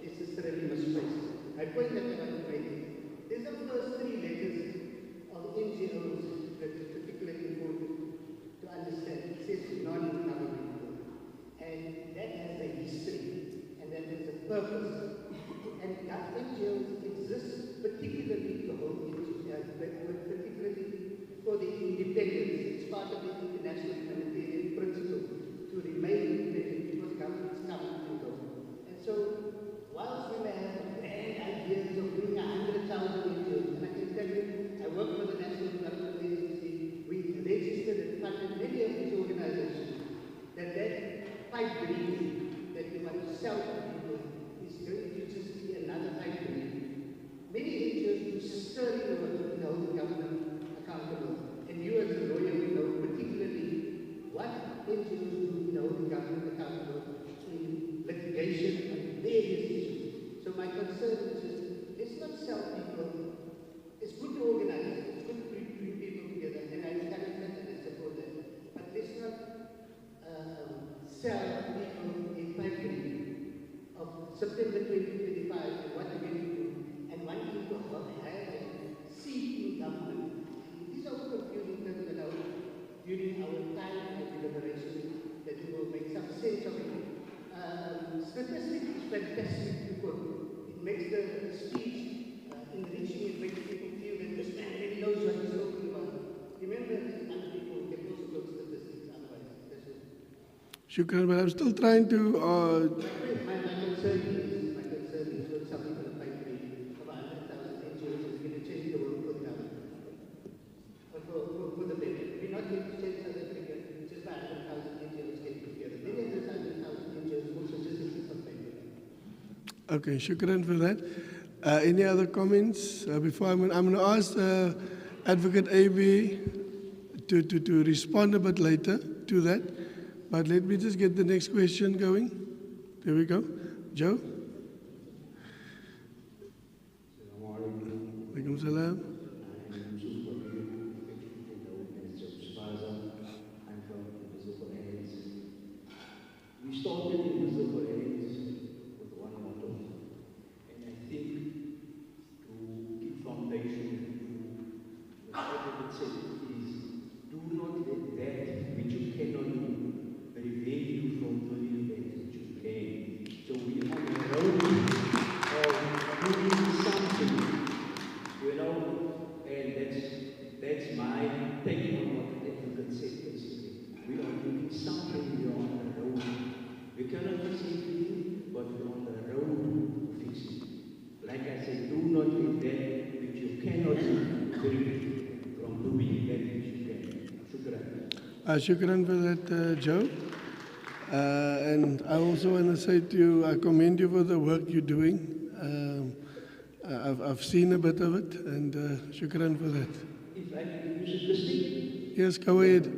necessarily misplaced. My point that I want to make is the first three letters of NGOs that is particularly important to understand. It says non-governmental. And that has a history, and that has a purpose. And NGOs exist particularly to hold particularly for the independence. It's part of the international humanitarian principle to remain independent because governments come and go. And so, whilst we may have grand ideas of doing 100,000 NGOs, and I can tell you, I work for the National Development Agency, we registered and funded many of these organizations, that pipe dream that we want to sell to people is going to just be another pipe dream. Many NGOs do sterling work to hold the government accountable. And you as a lawyer will know particularly what NGOs do to hold the government accountable in litigation and various issues. So my concern is just, let's not sell people. It's good to organize, it's good to bring people together, and I encourage that and I support that. But let's not sell people a pipeline of September 2025 and what we're going to do, and wanting to have seat in government. These are confusing terms that are during our time of deliberation that we will make some sense of it. Statistics is fantastic to quote. It makes the speech enriching, it makes people feel that this man really knows what he's talking about. Remember that other people can also quote statistics otherwise. That's it. Shukran, but I'm still trying to... My concern is with some people in pipeline of 100,000 NGOs is going to change the world for the government. For the better. We're not going to change South Africa just by 100,000 NGOs getting together. Many of those 100,000 NGOs also just exist on paper. Okay, shukran for that. Any other comments? Before I'm going to ask Advocate AB to respond a bit later to that. But let me just get the next question going. There we go. Joe? Alaikum salam. Shukran for that, Joe. And I also want to say to you, I commend you for the work you're doing. I've seen a bit of it, and shukran for that. If I can use it to speak, Yes, go ahead.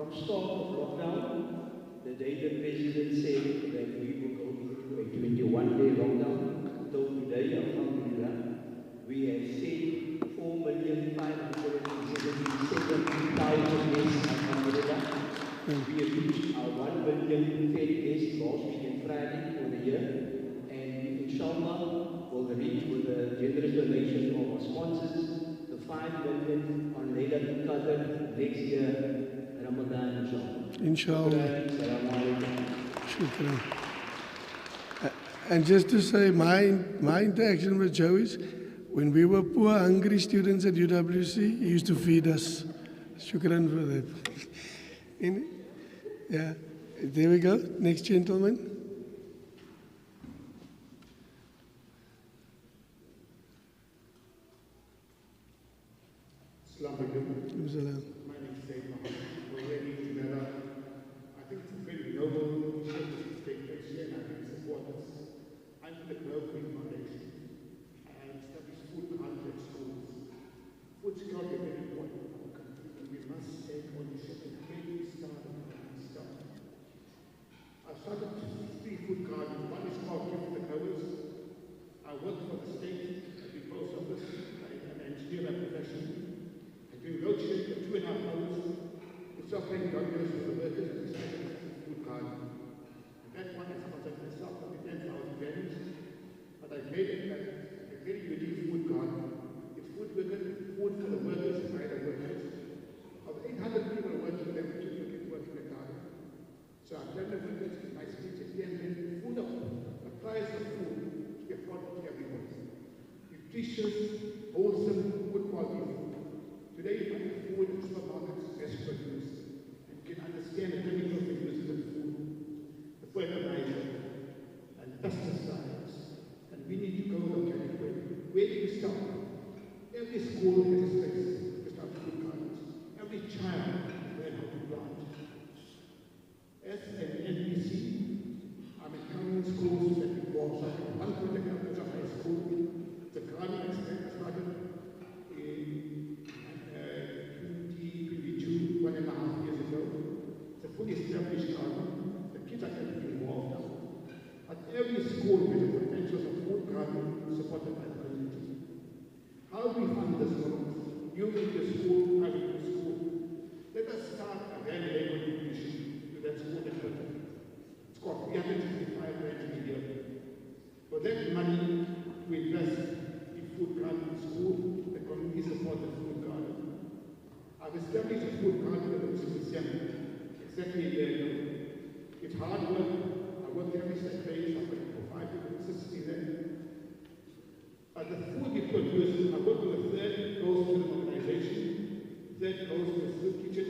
from start of lockdown, the day the president said that we will go into a 21-day lockdown, till today, alhamdulillah, we have sent 4,577,000 guests, alhamdulillah. We have reached our 1 million fed guests last week and Friday for the year, and inshallah will reach with a generous donation of our sponsors the 5 million on Laylatul Qadr next year, Ramadan, inshallah. Inshallah. Assalamu alaikum. Shukran. And just to say, my interaction with Joe is, when we were poor, hungry students at UWC, he used to feed us. Shukran for that. Yeah, there we go. Next gentleman. Assalamu alaikum. Salam. My name is Zaid Mohammed. We're working together. I think it's a very noble initiative to take place here, and I think support us. I'm from the Global Green Foundation. I establish food cards at schools. Food security is very important in our country, and we must take ownership and really start and start. I started 3 food cards. One is called Give to the Growers. I work for the state at the post office. I'm an engineer by profession. We negotiated for 2.5 hours. We stopped paying doctors for the workers and decided to food card. And that one is about myself for the 10,000 values. But I made it a very unique food card. It's food for the workers by the workers. Of 800 people working there, 2 people working in the garden. So I've done the workers in my speech at the end, food of the price of food to be affordable to everyone. Nutritious, wholesome, good quality food. Today, you find food in supermarkets as produced, and you can understand the chemicals they use in the food, the fertilizer, and pesticides. And we need to go the organic way. Where do you start? Every school has a space to start food gardens. Every child learn how to plant. As an NPC, I'm in county schools that involve something. One project at a high school, the garden experiment started in 2022, 1.5 years ago. It's a fully established garden. The kids are getting involved now. At every school, with the potential of food garden supported by the community. How do we fund this work? You make the school, I make the school. Let us start a very labor nutrition to that school that it's called 365 grants a year. For that money, we invest in food garden school, the community supported food garden. I've established a food garden at the December, exactly a year ago. It's hard work. I work every Saturday, somebody for 5 people assisting there. But the food we produce, I work with a third goes to the organization, third goes to the food kitchen,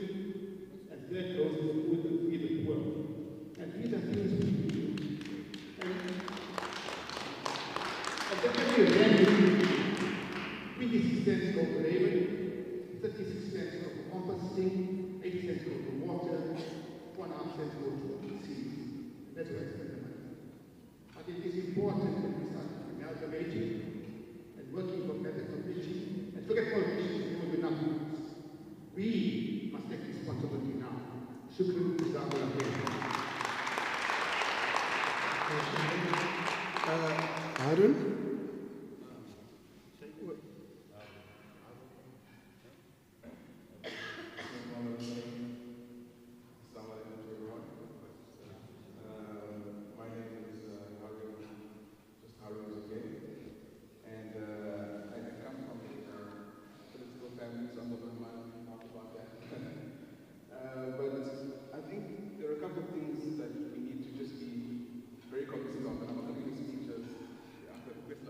and third goes to the food that feed the poor. And these are things we do. And then we ran 26 cents go to labor, 36 cents go to composting, 8 cents go to water, 1.5 cents go to seeds. That's where I spend the money. But it is important that we start amalgamating and working for better conditions. And forget politicians, they will be nothing. We must take responsibility now. Shukran, jazakallah khair. Harun? Very cognizant of, and I'm not going to speak just after the question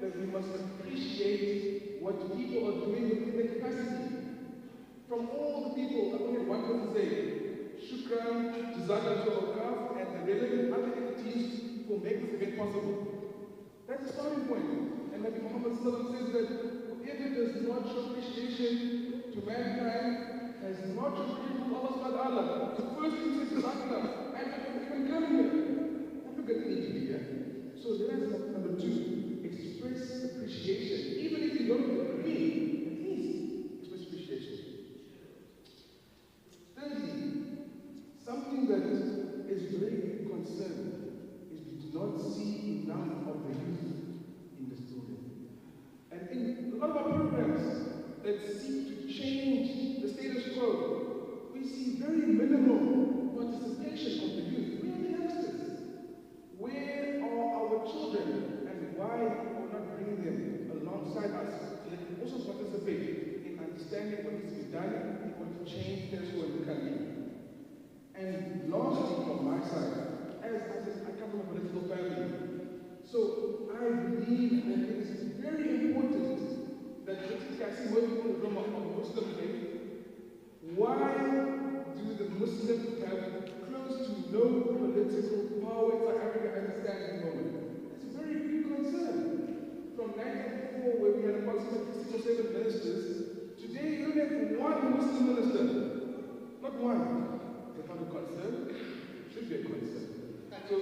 that we must appreciate what people are doing within their capacity. From all the people, I only had one person say, Shukran, Jazakallah to AWQF and the relevant other entities who make this event possible. That's a starting point. And Nabi Muhammad says that whoever does not show appreciation to mankind has not shown appreciation to Allah subhanahu wa ta'ala. The first thing says Jazakallah, and even coming here. I forget the need to be here. So that's number two. Express appreciation. Even if you don't agree, at least express appreciation. Thirdly, something that is very big concern is we do not see enough of the youth in this building. And in a lot of our programs that seek to change the status quo, we see very minimal participation of the youth. Where are the youngsters? Where are our children? And why are we not bringing them alongside us so they can also participate in understanding what needs to be done in order to change status quo in the country? And lastly, from my side, as I said, I come from a political family. So I believe that it is very important that I see more people in the room of Muslim faith. Why do the Muslims have close to no political power in South Africa as it stands at the moment? It's a very big concern. From 1994, where we had approximately 6 or 7 ministers, today you only have one Muslim minister. Not one. It's not a concern. It should be a concern. So,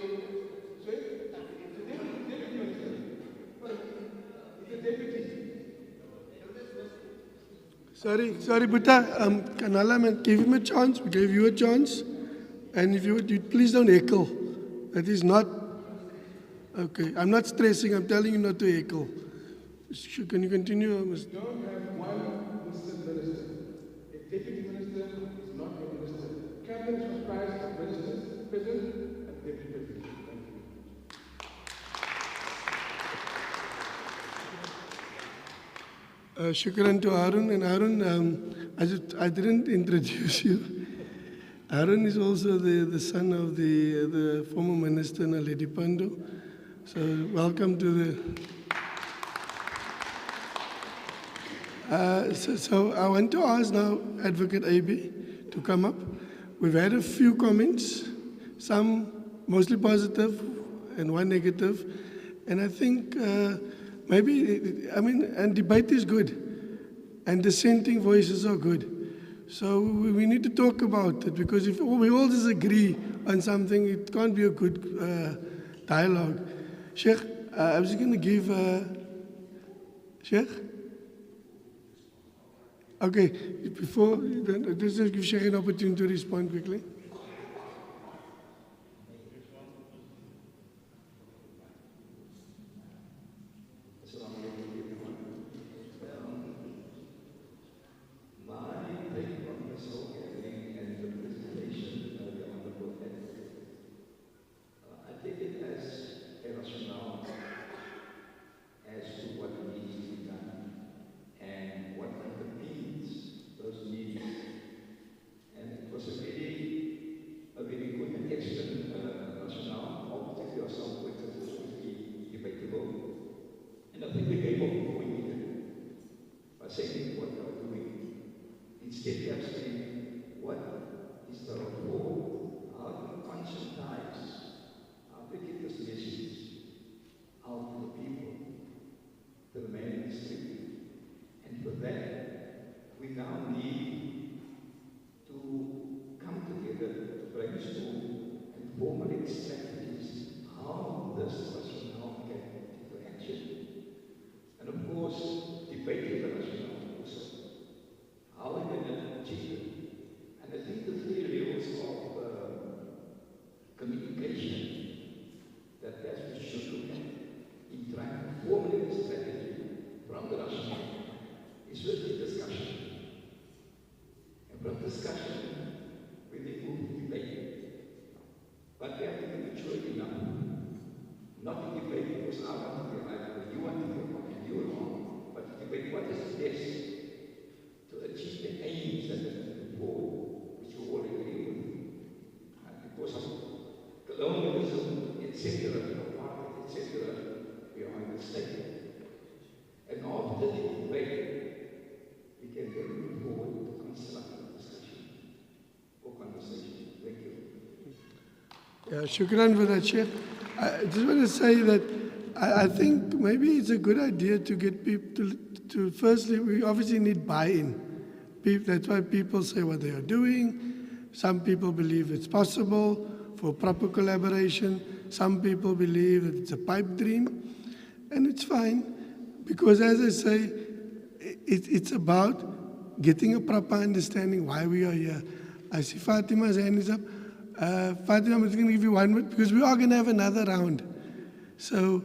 sorry? The deputy minister. The deputy. Sorry, Buddha. Kanala, man, give him a chance. We gave you a chance. And if you would, please don't heckle. That is not... Okay, I'm not stressing. I'm telling you not to heckle. Can you continue, Mr.? We don't have one Muslim minister. A deputy minister is not a minister. Cabinet is comprised of ministers, president, and deputy president. Thank you. Shukran to Harun. And Harun, I didn't introduce you. Harun is also the son of the former minister, Naledi Pandor. So welcome to the... So I want to ask now Advocate AB to come up. We've had a few comments, some mostly positive and one negative. And I think and debate is good. And dissenting voices are good. So we need to talk about it, because if we all disagree on something, it can't be a good dialogue. Sheikh, I was going to give... Sheikh? Okay, before, let's just give Sheikh an opportunity to respond quickly. Yeah, shukran for that, Sheikh. I just want to say that I think maybe it's a good idea to get people to firstly, we obviously need buy-in. That's why people say what they are doing. Some people believe it's possible for proper collaboration. Some people believe that it's a pipe dream. And it's fine, because as I say, it's about getting a proper understanding why we are here. I see Fatima's hand is up. Fatima, I'm just going to give you 1 minute because we are going to have another round. So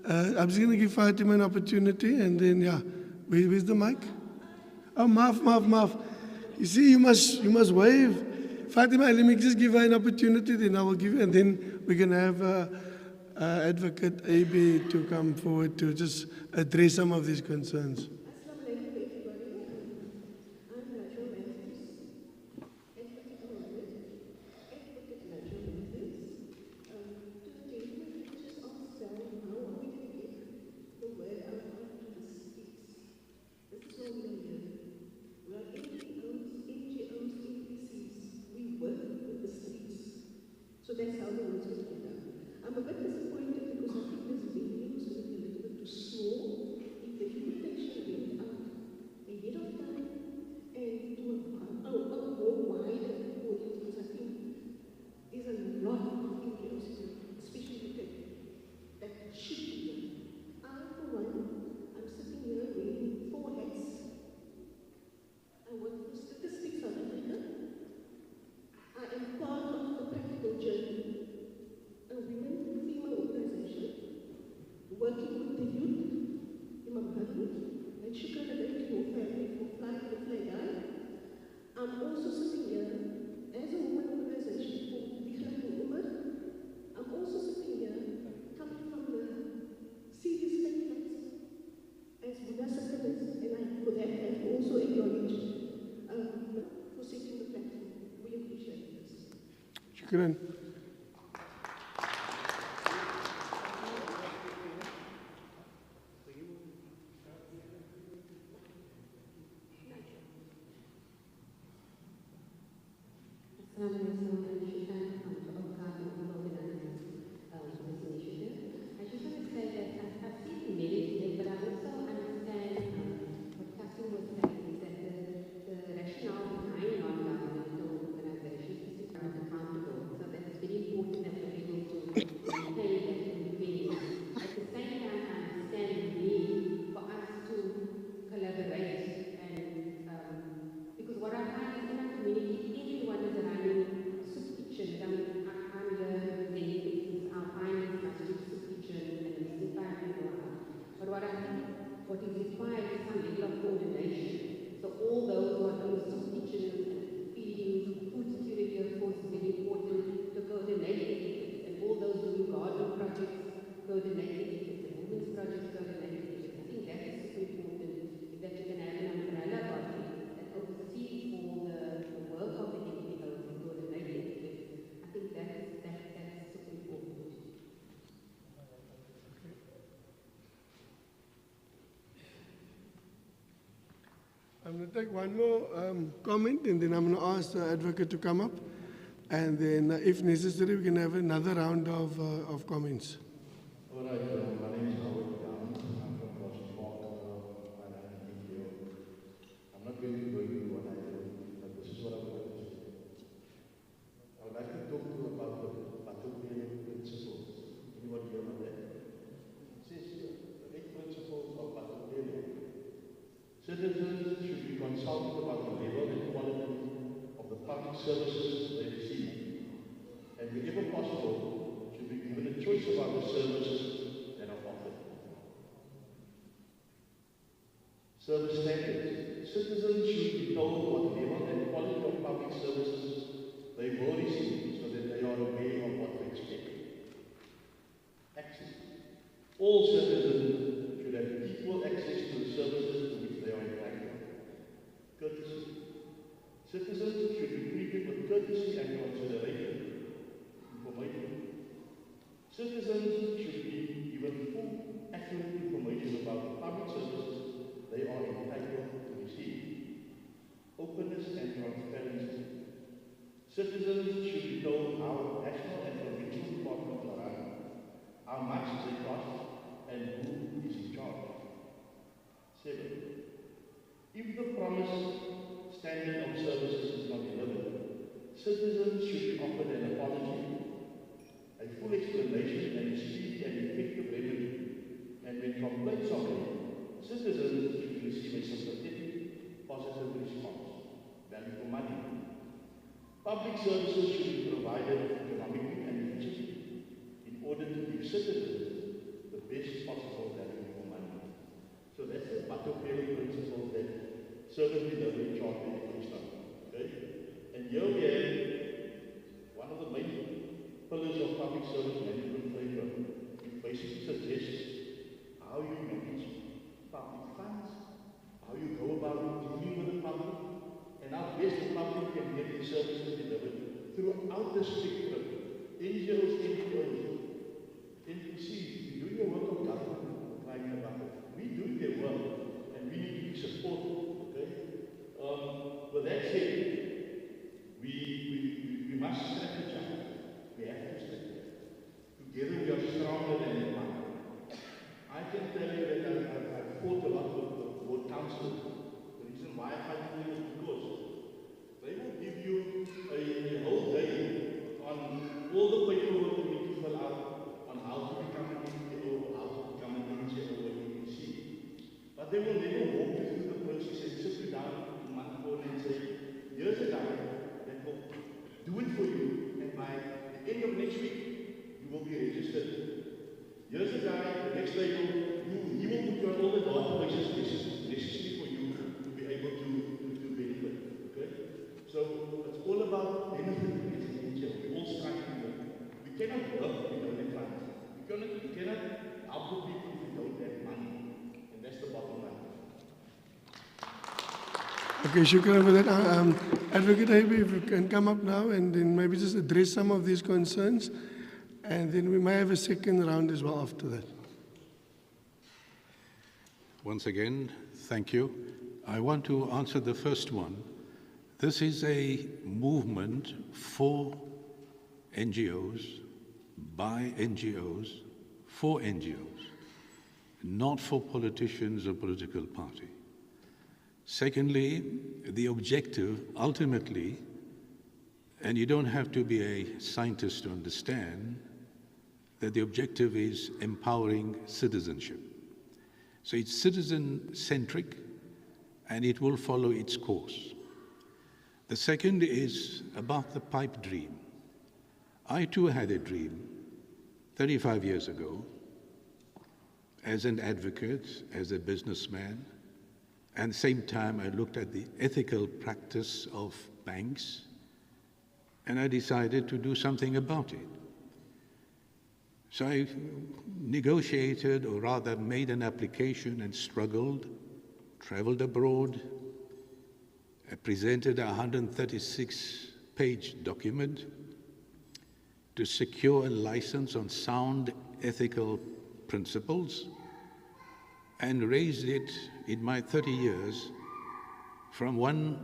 I'm just going to give Fatima an opportunity, and then, yeah, where's the mic? Oh, Maaf. You see, you must wave. Fatima, let me just give her an opportunity, then I will give you, and then we can have Advocate AB to come forward to just address some of these concerns. So that's how the words will get done. I'm a bit disappointed because I think this venue was a little bit too small. If the invitation went out ahead of time and to a more wider audience, because I think there's a lot of curiosity, especially that should be done. I, for one, I'm sitting here wearing 4 hats. I work for Statistics South Africa. I am part of the practical journey, a women female organization working with the youth, Imam Harun, and shukran again to your family for flying the flag high. I'm also sitting here as a women organization for Bihlan and Umar. I'm also sitting here coming from the serious facts as Boesak is, and for that I also acknowledge for setting the platform. We appreciate this. Shukran. I'm going to take one more comment, and then I'm going to ask the advocate to come up. And then, if necessary, we can have another round of comments. All right, my name is Howard Brown. I'm from Boston Park. I run an NGO. I'm not going to go into what I do, but this is what I would like to say. I would like to talk to you about the Bartholomeu's principles. Anybody hear about that? It says here, the 8 principles of Bartholomeu. Citizens should be consulted about the level and quality of the public services they receive, and wherever possible, should be given a choice about the services that are offered. Service standards. Citizens should be told what level and quality of public services they will receive so that they are aware of what to expect. Access. All citizens should have equal access to the services to which they are entitled. Courtesy. Citizens should be treated with courtesy and consideration. Information. Citizens should be given full, accurate information about the public services they are entitled to receive. Openness and transparency. Citizens should be told how national and departments are run, how much they cost, and who is in charge. 7. If the promised standard of services is not delivered, citizens should be offered an apology, a full explanation, and a speedy and effective remedy. And when complaints are made, citizens should receive a sympathetic, positive response. Value for money. Public services should be provided economically and efficiently in order to give citizens the best possible value for money. So that's the Machiavellian principle that service delivery charter is on. Okay? And here we have one of the main pillars of public service management framework. It basically suggests how you manage public funds, how you go about dealing with the public, and how best the public can get the services delivered throughout the spectrum. NGOs, NGOs, NPCs, you do your work of government, climbing the bucket. We do their work, and we need to be supported, okay? With that said, we must strategize. We have to strategize. Together we are stronger than one. I can tell you that I've fought a lot with the ward councillors. The reason why I fight with them is because they will give you a whole day on all the paperwork you need to fill out, on how to become an NGO, how to become an NGO or an EPC. But they will never walk you through the process and sit you down in one corner and say, here's a guy that will do it for you, and by the end of next week, you will be registered. Here's a guy, the next day, he will put you on all the databases necessary for you to be able to benefit. Okay? So it's all about benefiting as an NGO. We all strive to work. We cannot work if we don't have funds. We cannot help the people if we don't have money. And that's the bottom line. Okay, shukran for that. Advocate Haibi, if you can come up now and then maybe just address some of these concerns. And then we may have a second round as well after that. Once again, thank you. I want to answer the first one. This is a movement for NGOs, by NGOs, for NGOs, not for politicians or political party. Secondly, the objective ultimately, and you don't have to be a scientist to understand, that the objective is empowering citizenship. So it's citizen-centric, and it will follow its course. The second is about the pipe dream. I too had a dream 35 years ago as an advocate, as a businessman, and at the same time I looked at the ethical practice of banks, and I decided to do something about it. So I negotiated, or rather made an application and struggled, traveled abroad. I presented a 136-page document to secure a license on sound ethical principles, and raised it in my 30 years from 1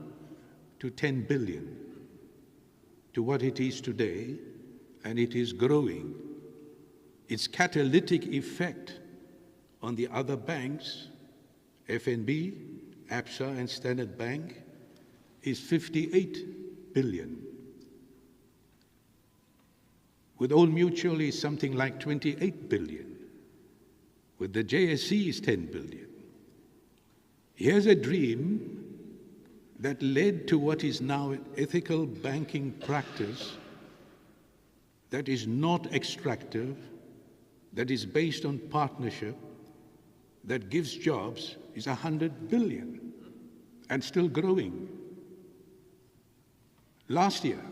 to 10 billion to what it is today, and it is growing. Its catalytic effect on the other banks, FNB, ABSA, and Standard Bank, is 58 billion. With Old Mutual is something like 28 billion. With the JSE is 10 billion. Here's a dream that led to what is now an ethical banking practice that is not extractive, that is based on partnership, that gives jobs, is 100 billion and still growing. Last year,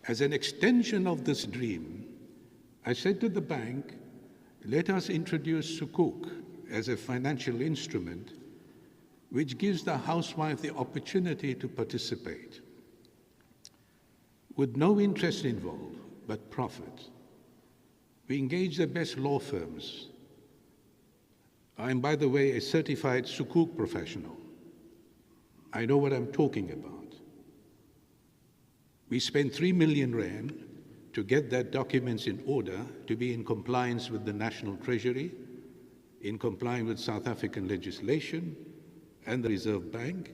as an extension of this dream, I said to the bank, let us introduce Sukuk as a financial instrument which gives the housewife the opportunity to participate with no interest involved but profit. We engage the best law firms. I am, by the way, a certified Sukuk professional. I know what I'm talking about. We spent 3 million rand to get their documents in order, to be in compliance with the National Treasury, in compliance with South African legislation and the Reserve Bank.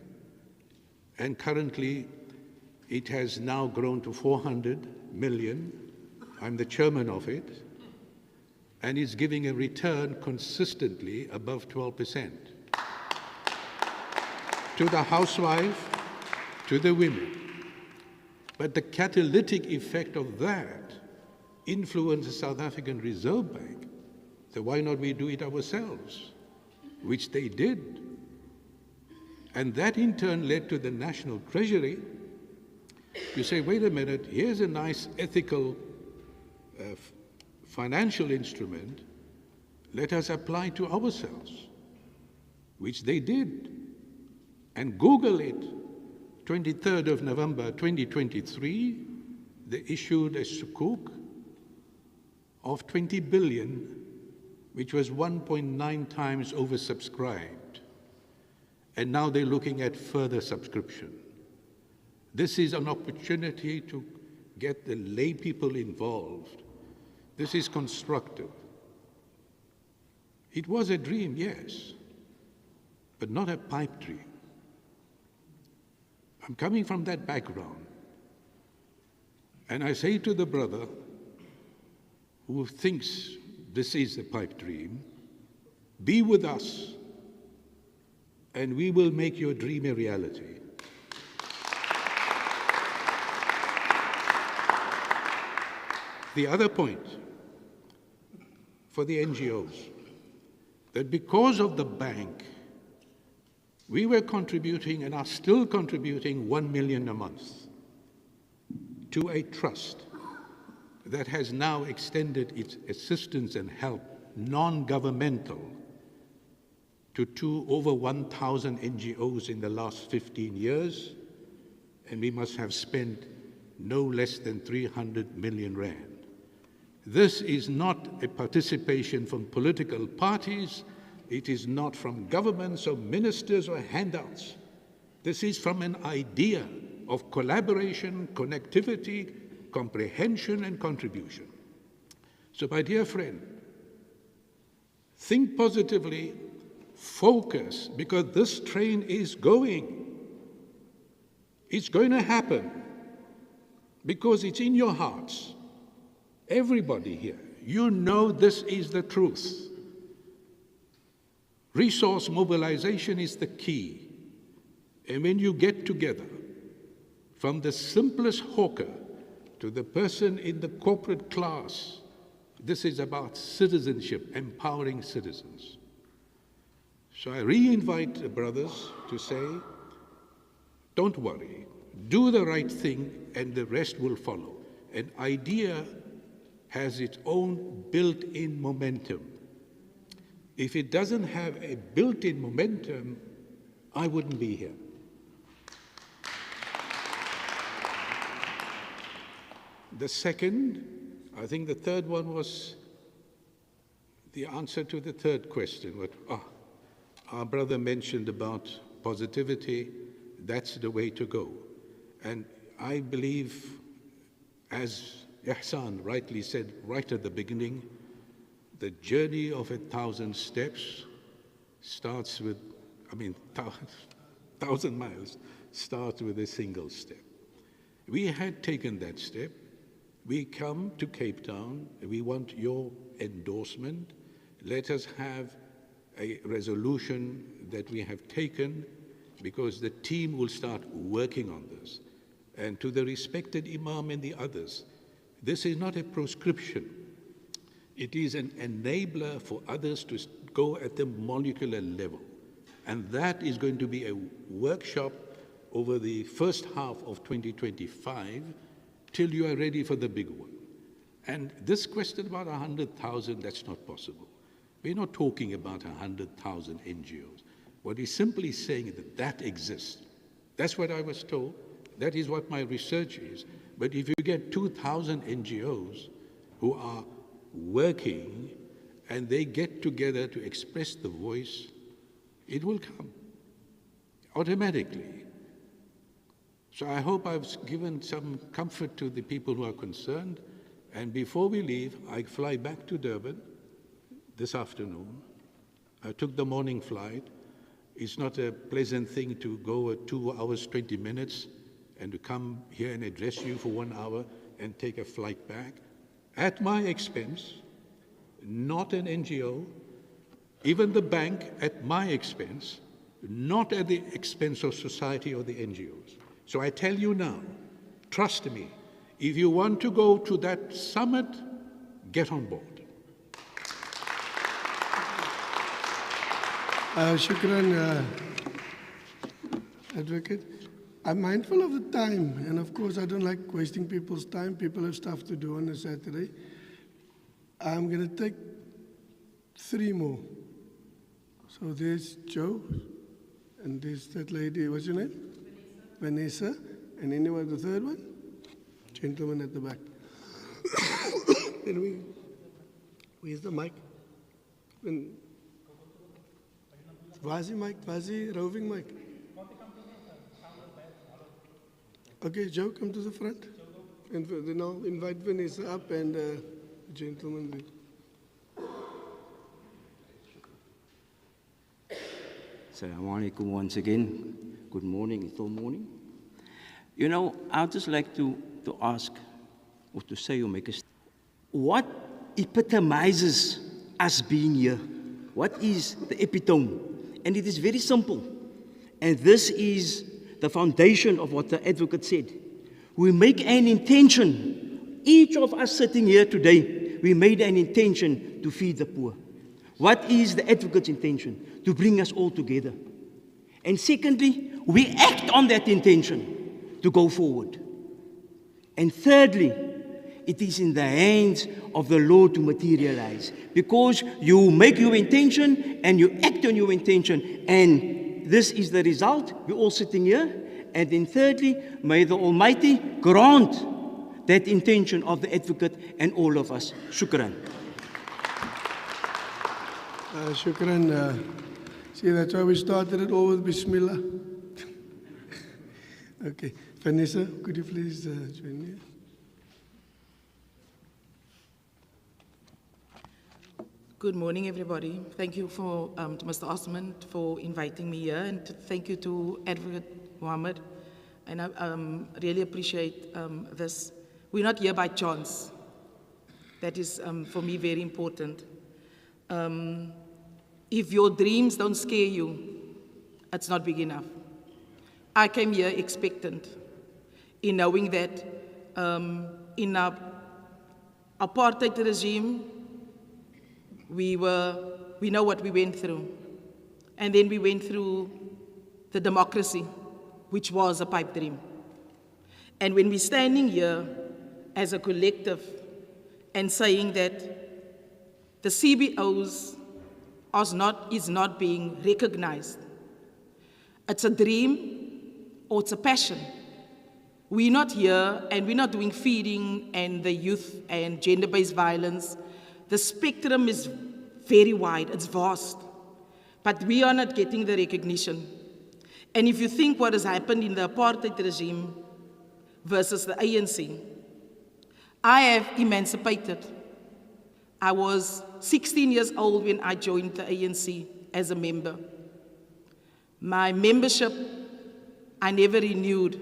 And currently, it has now grown to 400 million. I'm the chairman of it. And it's giving a return consistently above 12% to the housewife, to the women. But the catalytic effect of that influenced the South African Reserve Bank. So why not we do it ourselves? Which they did. And that in turn led to the National Treasury to say, wait a minute, here's a nice ethical financial instrument, let us apply to ourselves, which they did. And Google it, 23rd of November 2023, they issued a sukuk of 20 billion, which was 1.9 times oversubscribed. And now they're looking at further subscription. This is an opportunity to get the lay people involved. This is constructive. It was a dream, yes, but not a pipe dream. I'm coming from that background. And I say to the brother who thinks this is a pipe dream, be with us and we will make your dream a reality. The other point for the NGOs, that because of the bank, we were contributing and are still contributing 1 million a month to a trust that has now extended its assistance and help, non-governmental, to over 1,000 NGOs in the last 15 years, and we must have spent no less than 300 million rand. This is not a participation from political parties. It is not from governments or ministers or handouts. This is from an idea of collaboration, connectivity, comprehension, and contribution. So, my dear friend, think positively, focus, because this train is going. It's going to happen because it's in your hearts. Everybody here, you know this is the truth. Resource mobilization is the key. And when you get together, from the simplest hawker to the person in the corporate class, this is about citizenship, empowering citizens. So I re-invite the brothers to say, don't worry, do the right thing and the rest will follow. An idea has its own built-in momentum. If it doesn't have a built-in momentum, I wouldn't be here. The second, I think the third one was the answer to the third question. What our brother mentioned about positivity, that's the way to go. And I believe, as Ihsan rightly said right at the beginning, the journey of 1,000 steps starts with, 1,000 miles starts with a single step. We had taken that step. We come to Cape Town. We want your endorsement. Let us have a resolution that we have taken, because the team will start working on this. And to the respected Imam and the others, this is not a proscription. It is an enabler for others to go at the molecular level. And that is going to be a workshop over the first half of 2025 till you are ready for the big one. And this question about 100,000, that's not possible. We're not talking about 100,000 NGOs. What he's simply saying is that that exists. That's what I was told. That is what my research is. But if you get 2,000 NGOs who are working and they get together to express the voice, it will come automatically. So I hope I've given some comfort to the people who are concerned. And before we leave, I fly back to Durban this afternoon. I took the morning flight. It's not a pleasant thing to go 2 hours, 20 minutes and to come here and address you for 1 hour and take a flight back at my expense, not an NGO, even the bank at my expense, not at the expense of society or the NGOs. So I tell you now, trust me, if you want to go to that summit, get on board. Shukran, Advocate. I'm mindful of the time, and of course I don't like wasting people's time. People have stuff to do on a Saturday. I'm going to take 3 more. So there's Joe, and there's that lady, what's your name? Vanessa. And anyone, the third one? Gentleman at the back. Where's the mic? Vazi mic, Vazi, roving mic. Okay, Joe, come to the front. And then I'll invite Vanessa up and the gentleman there. Assalamu alaikum once again. Good morning, it's all morning. You know, I'd just like to ask, or to say or make a statement. What epitomizes us being here? What is the epitome? And it is very simple. And this is the foundation of what the advocate said. We make an intention, each of us sitting here today, we made an intention to feed the poor. What is the advocate's intention? To bring us all together. And secondly, we act on that intention to go forward. And thirdly, it is in the hands of the Lord to materialize. Because you make your intention and you act on your intention, and this is the result. We're all sitting here. And then thirdly, may the Almighty grant that intention of the advocate and all of us. Shukran. Shukran. See, that's why we started it all with Bismillah. Okay. Vanessa, could you please join me? Good morning, everybody. Thank you to Mr. Osman for inviting me here, and thank you to Advocate Mohammed. And I really appreciate this. We're not here by chance. That is, for me, very important. If your dreams don't scare you, it's not big enough. I came here expectant in knowing that in our apartheid regime, we know what we went through. And then we went through the democracy, which was a pipe dream. And when we're standing here as a collective and saying that the CBOs is not being recognized, it's a dream or it's a passion. We're not here and we're not doing feeding and the youth and gender-based violence. The spectrum is very wide, it's vast, but we are not getting the recognition. And if you think what has happened in the apartheid regime versus the ANC, I have emancipated. I was 16 years old when I joined the ANC as a member. My membership, I never renewed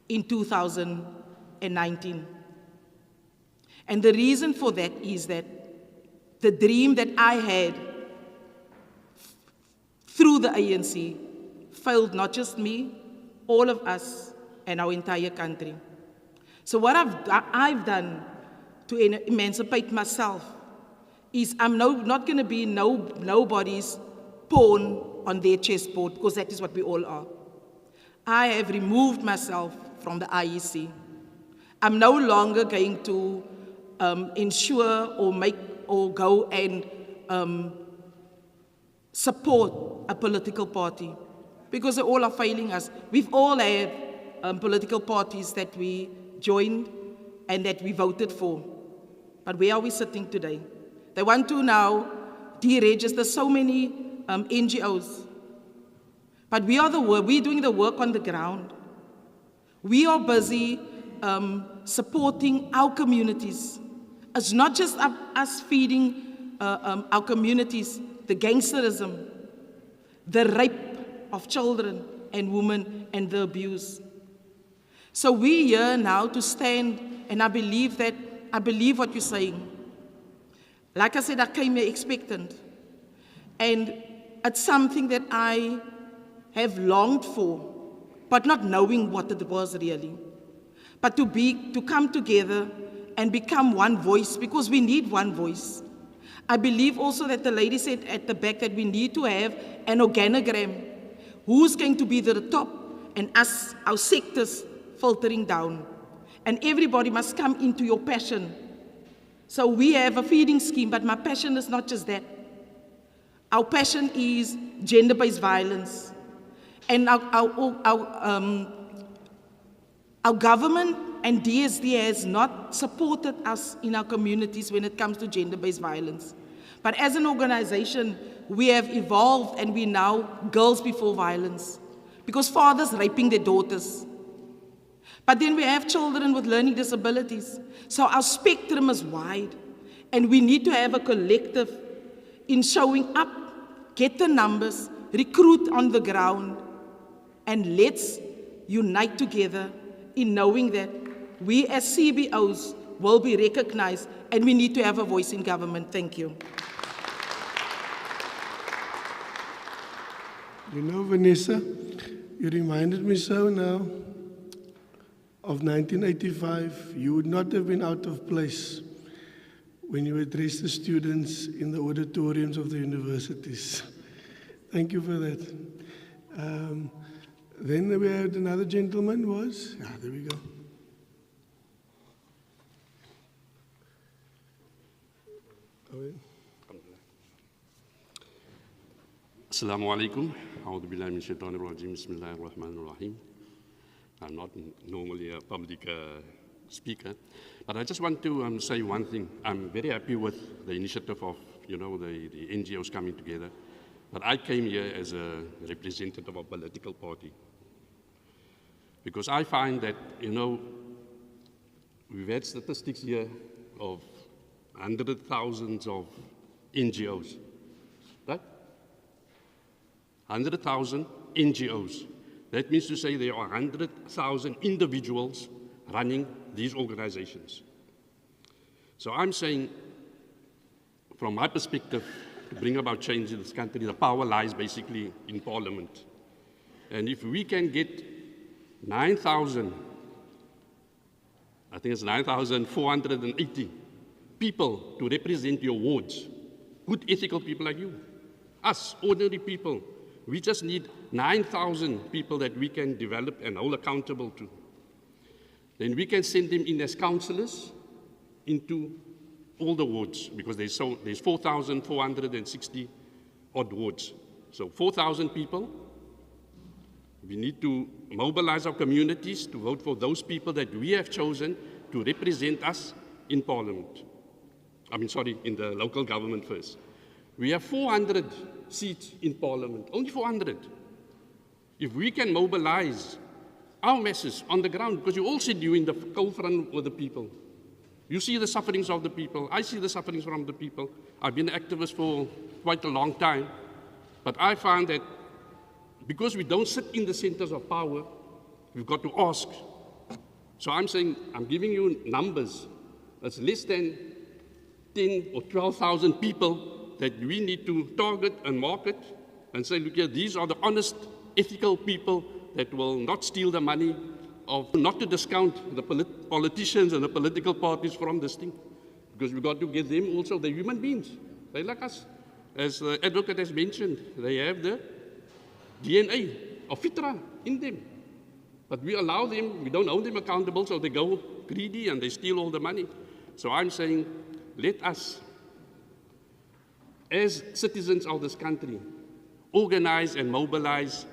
in 2019. And the reason for that is that the dream that I had through the ANC failed not just me, all of us, and our entire country. So what I've done to emancipate myself is I'm not going to be nobody's pawn on their chessboard, because that is what we all are. I have removed myself from the IEC. I'm no longer going to ensure or go and support a political party, because they all are failing us. We've all had political parties that we joined and that we voted for. But where are we sitting today? They want to now deregister so many NGOs. But we're doing the work on the ground. We are busy supporting our communities. It's not just us feeding our communities the gangsterism, the rape of children and women, and the abuse. So we're here now to stand, and I believe what you're saying. Like I said, I came here expectant, and it's something that I have longed for, but not knowing what it was really. But to come together and become one voice, because we need one voice. I believe also that the lady said at the back that we need to have an organogram. Who's going to be the top, and us, our sectors, filtering down. And everybody must come into your passion. So we have a feeding scheme, but my passion is not just that. Our passion is gender-based violence. And our government and DSD has not supported us in our communities when it comes to gender-based violence. But as an organization, we have evolved, and we now girls before violence, because fathers raping their daughters. But then we have children with learning disabilities. So our spectrum is wide, and we need to have a collective in showing up, get the numbers, recruit on the ground, and let's unite together in knowing that we as CBOs will be recognized, and we need to have a voice in government. Thank you. You know, Vanessa, you reminded me so now of 1985. You would not have been out of place when you addressed the students in the auditoriums of the universities. Thank you for that. Then we had another gentleman there we go. Assalamu alaikum. A'udhu billahi min shaitanir rajim. Bismillahir rahmanir rahim. I'm not normally a public speaker, but I just want to say one thing. I'm very happy with the initiative of, the NGOs coming together. But I came here as a representative of a political party. Because I find that, we've had statistics here of hundreds of thousands of NGOs, right? 100,000 NGOs. That means to say there are 100,000 individuals running these organizations. So I'm saying, from my perspective, to bring about change in this country, the power lies basically in Parliament. And if we can get 9,000, I think it's 9,480 people to represent your wards, good ethical people like you, us, ordinary people. We just need 9,000 people that we can develop and hold accountable to. Then we can send them in as councillors into all the wards, because there's 4,460 odd wards. So 4,000 people. We need to mobilize our communities to vote for those people that we have chosen to represent us in Parliament. In the local government first. We have 400 seats in Parliament, only 400. If we can mobilize our masses on the ground, because you all said you're in the cold front with the people. You see the sufferings of the people. I see the sufferings from the people. I've been an activist for quite a long time. But I find that because we don't sit in the centers of power, we've got to ask. So I'm saying, I'm giving you numbers. It's less than 10 or 12,000 people that we need to target and market and say, look here, these are the honest, ethical people that will not steal the money of, not to discount the politicians and the political parties from this thing. Because we've got to get them also, they're human beings. They're like us. As the advocate has mentioned, they have the DNA of fitra in them. But we allow them, we don't hold them accountable, so they go greedy and they steal all the money. So I'm saying, let us, as citizens of this country, organize and mobilize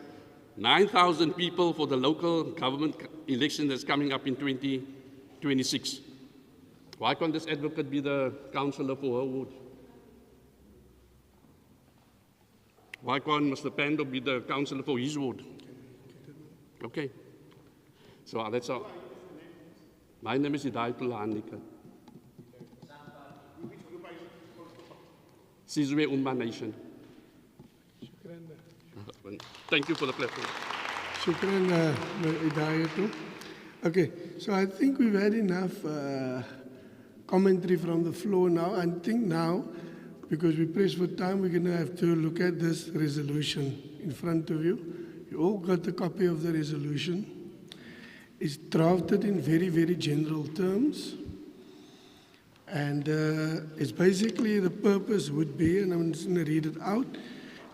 9,000 people for the local government election that's coming up in 2026. Why can't this advocate be the councillor for her ward? Why can't Mr. Pando be the councillor for his ward? Okay. So that's all. My name is Hidayatullah Andika. Sizwe Umma Nation. Thank you for the platform. Shukran, Hidayatu. Okay, so I think we've had enough commentary from the floor now. I think now, because we're pressed for time, we're going to have to look at this resolution in front of you. You all got a copy of the resolution. It's drafted in very, very general terms. And it's basically the purpose would be, and I'm just going to read it out,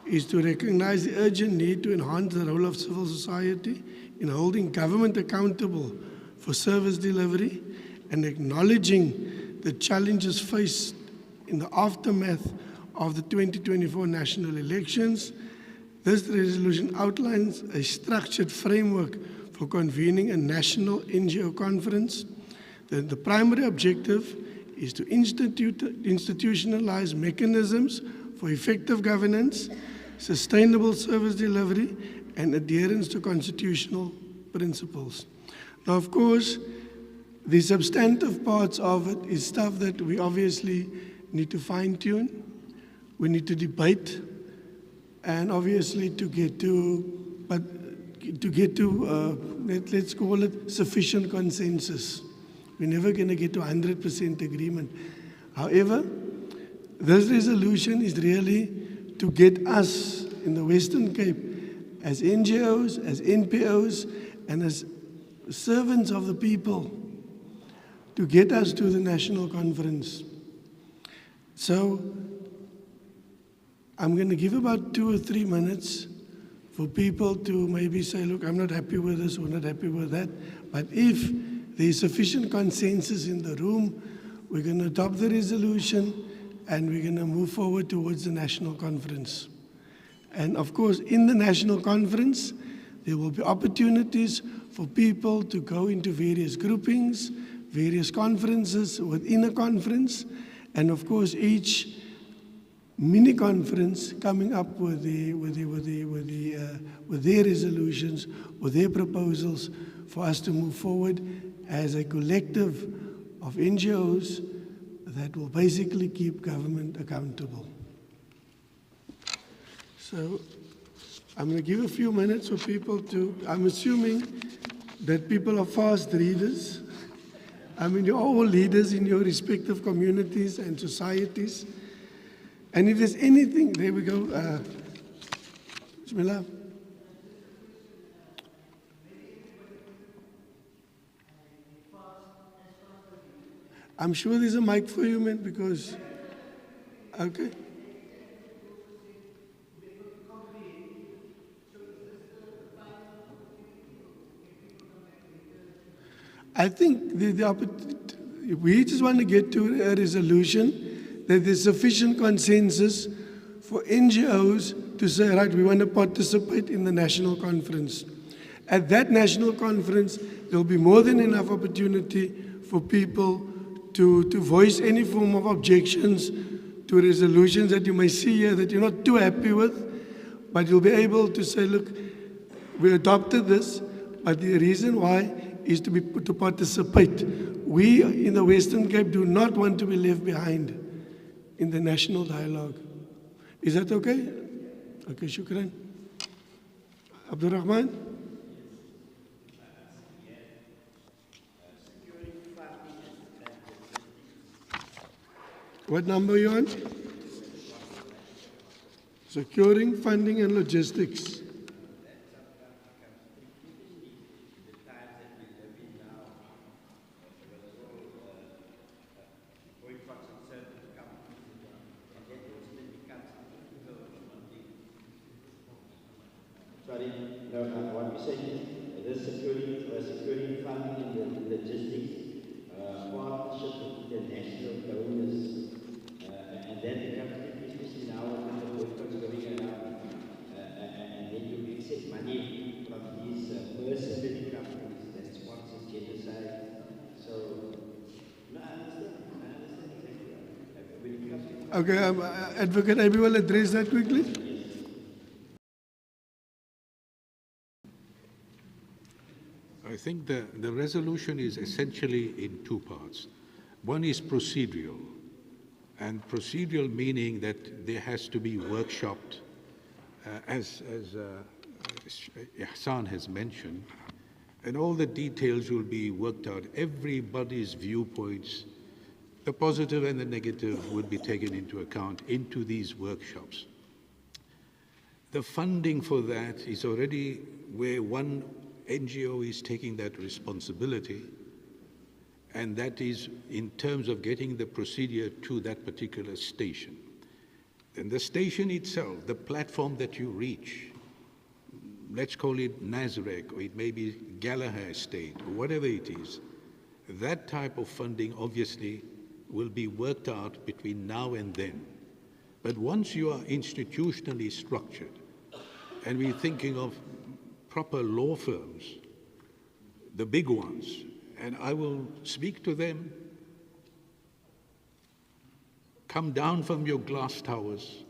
is to recognize the urgent need to enhance the role of civil society in holding government accountable for service delivery and acknowledging the challenges faced in the aftermath of the 2024 national elections. This resolution outlines a structured framework for convening a national NGO conference. The primary objective is to institutionalize mechanisms for effective governance, sustainable service delivery, and adherence to constitutional principles. Now, of course, the substantive parts of it is stuff that we obviously need to fine-tune, we need to debate, and obviously to get to, let's call it sufficient consensus. We're never going to get to 100% agreement. However, this resolution is really to get us in the Western Cape as NGOs, as NPOs, and as servants of the people to get us to the national conference. So I'm going to give about 2 or 3 minutes for people to maybe say, look, I'm not happy with this or not happy with that. But if there's sufficient consensus in the room, we're going to adopt the resolution and we're going to move forward towards the national conference. And of course, in the national conference, there will be opportunities for people to go into various groupings, various conferences within a conference, and of course, each mini conference coming up with their resolutions or their proposals for us to move forward as a collective of NGOs that will basically keep government accountable. So I'm going to give a few minutes for people to, I'm assuming that people are fast readers. I mean, you're all leaders in your respective communities and societies. And if there's anything, there we go. Bismillah. I'm sure there's a mic for you, man, because, okay. I think we just want to get to a resolution that there's sufficient consensus for NGOs to say, right, we want to participate in the national conference. At that national conference, there'll be more than enough opportunity for people to voice any form of objections to resolutions that you may see here that you're not too happy with, but you'll be able to say, look, we adopted this, but the reason why is to participate. We in the Western Cape do not want to be left behind in the national dialogue. Is that okay? Okay, shukran. Abdul Rahman? What number are you on? Securing funding and logistics. Sorry, no, what we say is this securing funding and logistics, partnership with international donors, and then the government, especially now when the boycott's going around, and then you accept money from these mercenary companies that sponsor genocide. So, no, I understand exactly. When it comes to Okay, Advocate Abi will address that quickly. think the resolution is essentially in two parts. One is procedural, and procedural meaning that there has to be workshopped, as Ihsan has mentioned, and all the details will be worked out. Everybody's viewpoints, the positive and the negative, will be taken into account into these workshops. The funding for that is already where one NGO is taking that responsibility, and that is in terms of getting the procedure to that particular station. Then the station itself, the platform that you reach, let's call it Nazareth, or it may be Gallagher Estate, or whatever it is, that type of funding obviously will be worked out between now and then. But once you are institutionally structured, and we're thinking of proper law firms, the big ones, and I will speak to them, come down from your glass towers,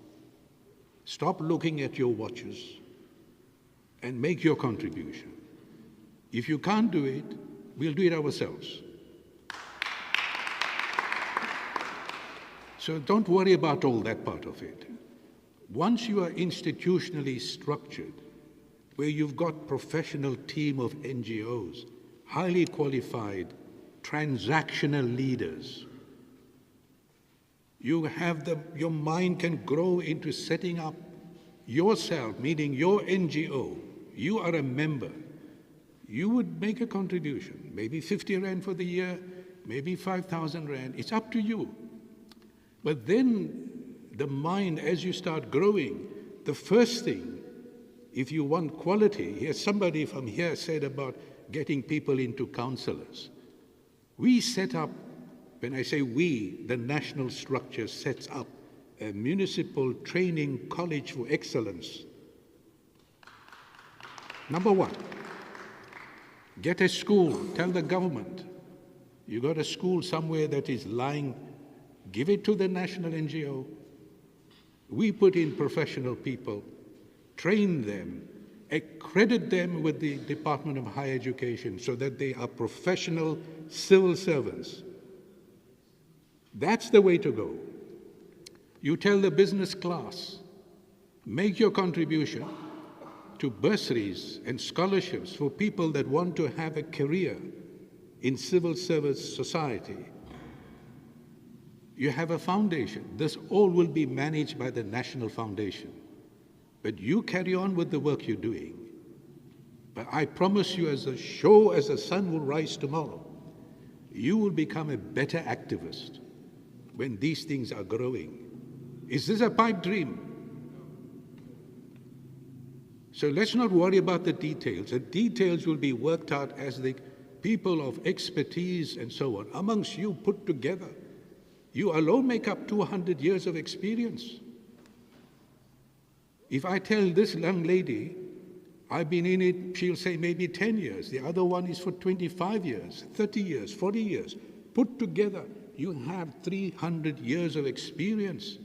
stop looking at your watches, and make your contribution. If you can't do it, we'll do it ourselves. So don't worry about all that part of it. Once you are institutionally structured, where you've got professional team of NGOs, highly qualified, transactional leaders, you have your mind can grow into setting up yourself, meaning your NGO. You are a member. You would make a contribution, maybe 50 Rand for the year, maybe 5,000 Rand. It's up to you. But then the mind, as you start growing, the first thing, if you want quality, here's somebody from here said about getting people into counselors. We set up, when I say we, the national structure sets up a municipal training college for excellence. Number one, get a school, tell the government, you got a school somewhere that is lying, give it to the national NGO. We put in professional people, train them, accredit them with the Department of Higher Education so that they are professional civil servants. That's the way to go. You tell the business class, make your contribution to bursaries and scholarships for people that want to have a career in civil service society. You have a foundation. This all will be managed by the National Foundation. But you carry on with the work you're doing. But I promise you, as the sun will rise tomorrow, you will become a better activist when these things are growing. Is this a pipe dream? So let's not worry about the details. The details will be worked out as the people of expertise and so on, amongst you put together. You alone make up 200 years of experience. If I tell this young lady, I've been in it, she'll say maybe 10 years. The other one is for 25 years, 30 years, 40 years. Put together, you have 300 years of experience.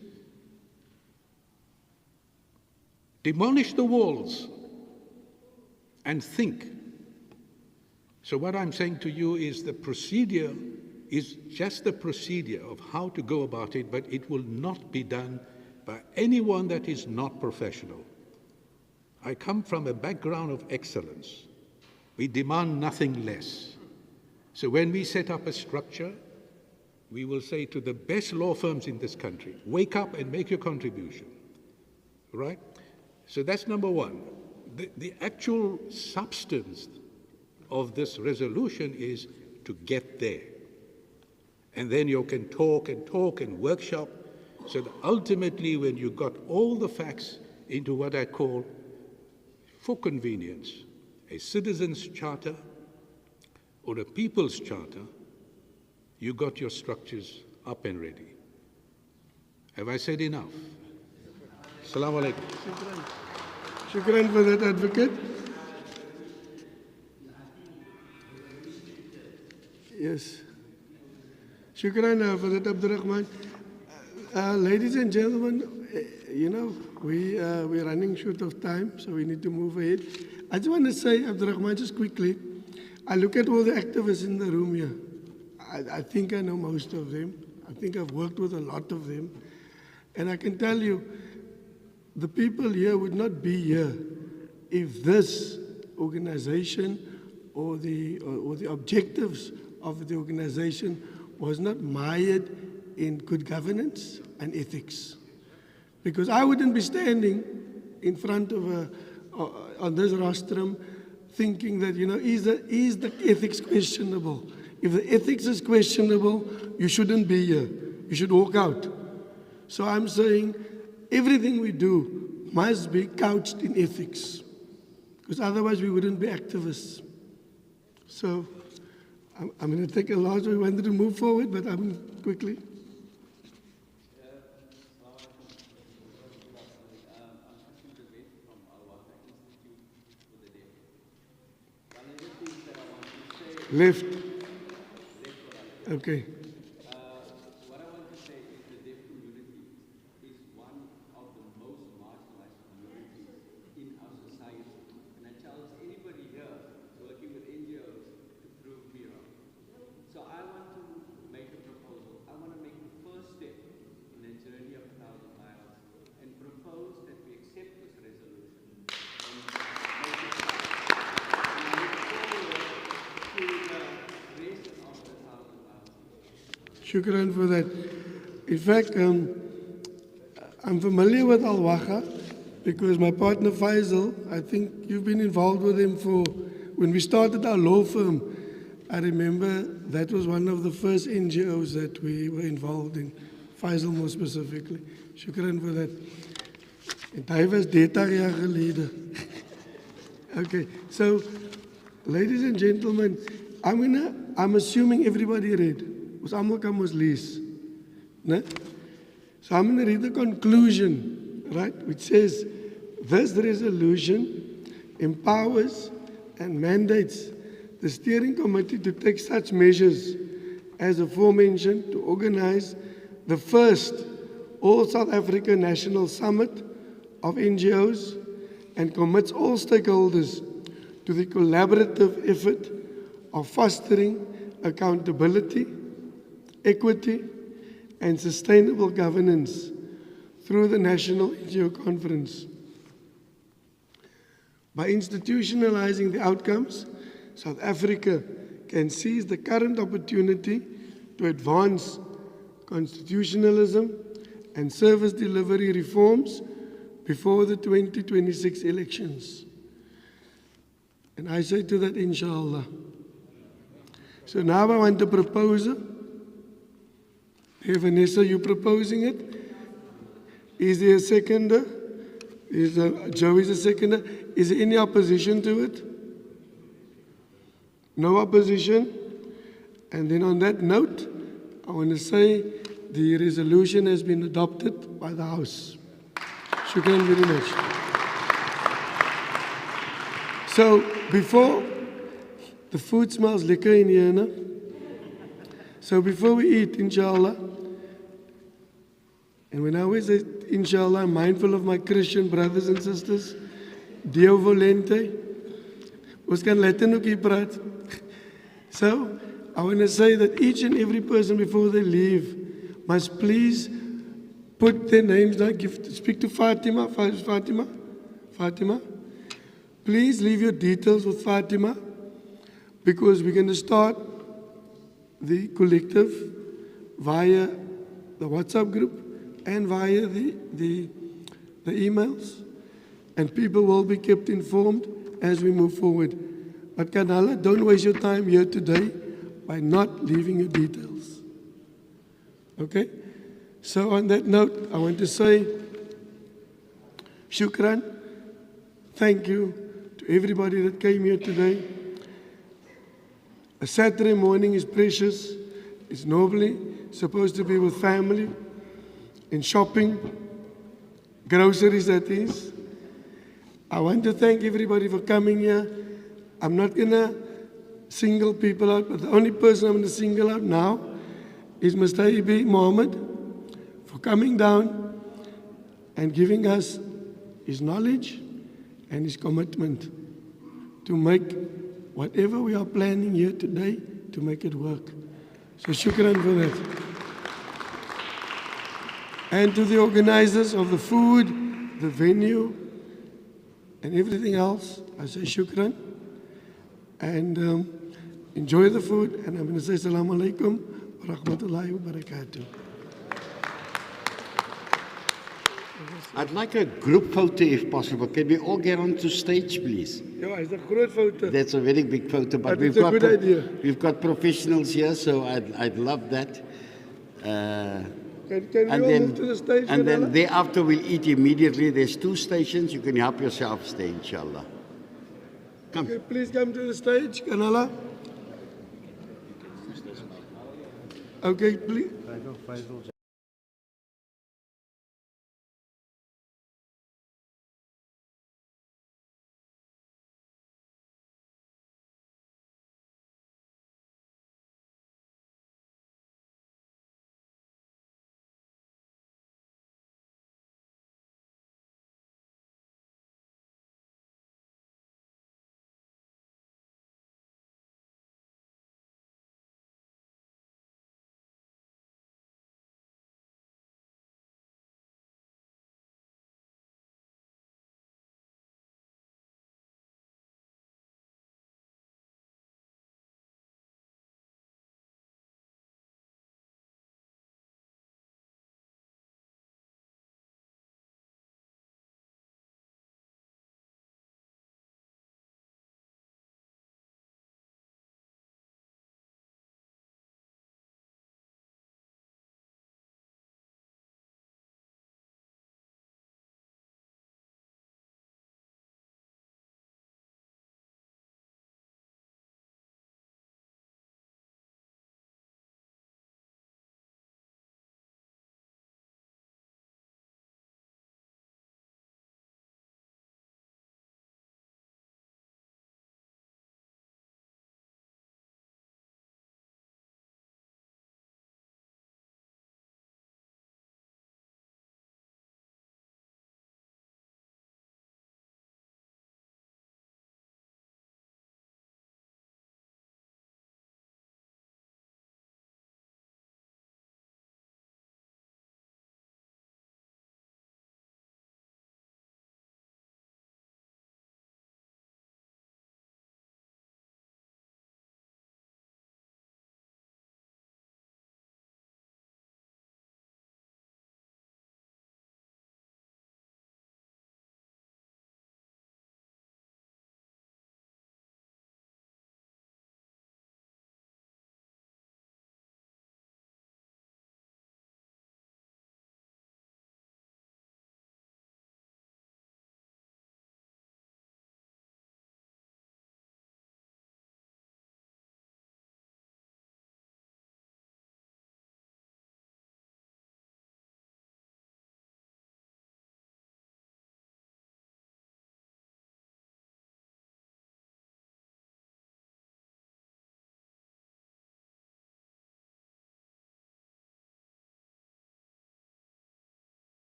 Demolish the walls and think. So what I'm saying to you is the procedure is just the procedure of how to go about it, but it will not be done by anyone that is not professional. I come from a background of excellence. We demand nothing less. So when we set up a structure, we will say to the best law firms in this country, wake up and make your contribution, right? So that's number one. The actual substance of this resolution is to get there. And then you can talk and workshop, so that ultimately when you got all the facts into what I call, for convenience, a citizen's charter or a people's charter, you got your structures up and ready. Have I said enough? Assalamu alaikum. Shukran for that, Advocate. Yes. Shukran for that, Abdurrahman. Ladies and gentlemen, you know, we're running short of time, so we need to move ahead. I just want to say, Abdurrahman, just quickly, I look at all the activists in the room here. I think I know most of them. I think I've worked with a lot of them. And I can tell you, the people here would not be here if this organization or the objectives of the organization was not mired in good governance and ethics. Because I wouldn't be standing in front of on this rostrum thinking that, is the ethics questionable? If the ethics is questionable, you shouldn't be here. You should walk out. So I'm saying everything we do must be couched in ethics, because otherwise we wouldn't be activists. So I'm going to take a large, we wanted to move forward, but I'm quickly. Left. Okay. What I want to say is the deaf community is one of the most marginalized communities in our society. And I challenge anybody here working with NGOs to prove me wrong. So I want to make a proposal. I want to make the first step in the journey of 1,000 miles and propose that we accept this resolution and make it to the rest of the 1,000 miles. Shukran for that. In fact, I'm familiar with Al-Waqa because my partner Faisal, I think you've been involved with him when we started our law firm. I remember that was one of the first NGOs that we were involved in, Faisal more specifically. Shukran for that. En hy was 30 jaar gelede. Okay, so ladies and gentlemen, I'm assuming everybody read. Ons almal kan mos lees. Né? So I'm going to read the conclusion, right, which says, this resolution empowers and mandates the steering committee to take such measures as aforementioned to organize the first All South African National Summit of NGOs and commits all stakeholders to the collaborative effort of fostering accountability, equity, and sustainable governance through the National NGO Conference. By institutionalizing the outcomes, South Africa can seize the current opportunity to advance constitutionalism and service delivery reforms before the 2026 elections. And I say to that, inshallah. So now I want to propose it. Hey, Vanessa, you proposing it? Is there a seconder? Joe is a seconder. Is there any opposition to it? No opposition? And then on that note, I want to say the resolution has been adopted by the House. Shukran very much. So before, the food smells lekker in here, no? So before we eat, inshallah, and when I always say, inshallah, I'm mindful of my Christian brothers and sisters, Deo volente, ons kan Latin ook hier praat. So, I want to say that each and every person before they leave must please put their names down, speak to Fatima, Fatima. Please leave your details with Fatima, because we're going to start the collective via the WhatsApp group and via the emails, and people will be kept informed as we move forward. But Kanala, don't waste your time here today by not leaving your details. Okay? So on that note, I want to say, shukran, thank you to everybody that came here today. A Saturday morning is precious. It's normally supposed to be with family, in shopping, groceries that is. I want to thank everybody for coming here. I'm not going to single people out, but the only person I'm going to single out now is Mr. Ibi Mohammed for coming down and giving us his knowledge and his commitment to make whatever we are planning here today to make it work. So shukran for that. And to the organizers of the food, the venue, and everything else, I say shukran. And enjoy the food. And I'm going to say assalamu alaikum wa rahmatullahi wa barakatuh. I'd like a group photo if possible. Can we all get onto stage, please? Yeah, it's a great photo. That's a very big photo, but It's a good idea. we've got professionals here, so I'd love that. Can we all move to the stage? And then Manala? thereafter we'll eat immediately. There's 2 stations. You can help yourself stay, inshallah. Come. Okay, please come to the stage, Kanala. Okay, please.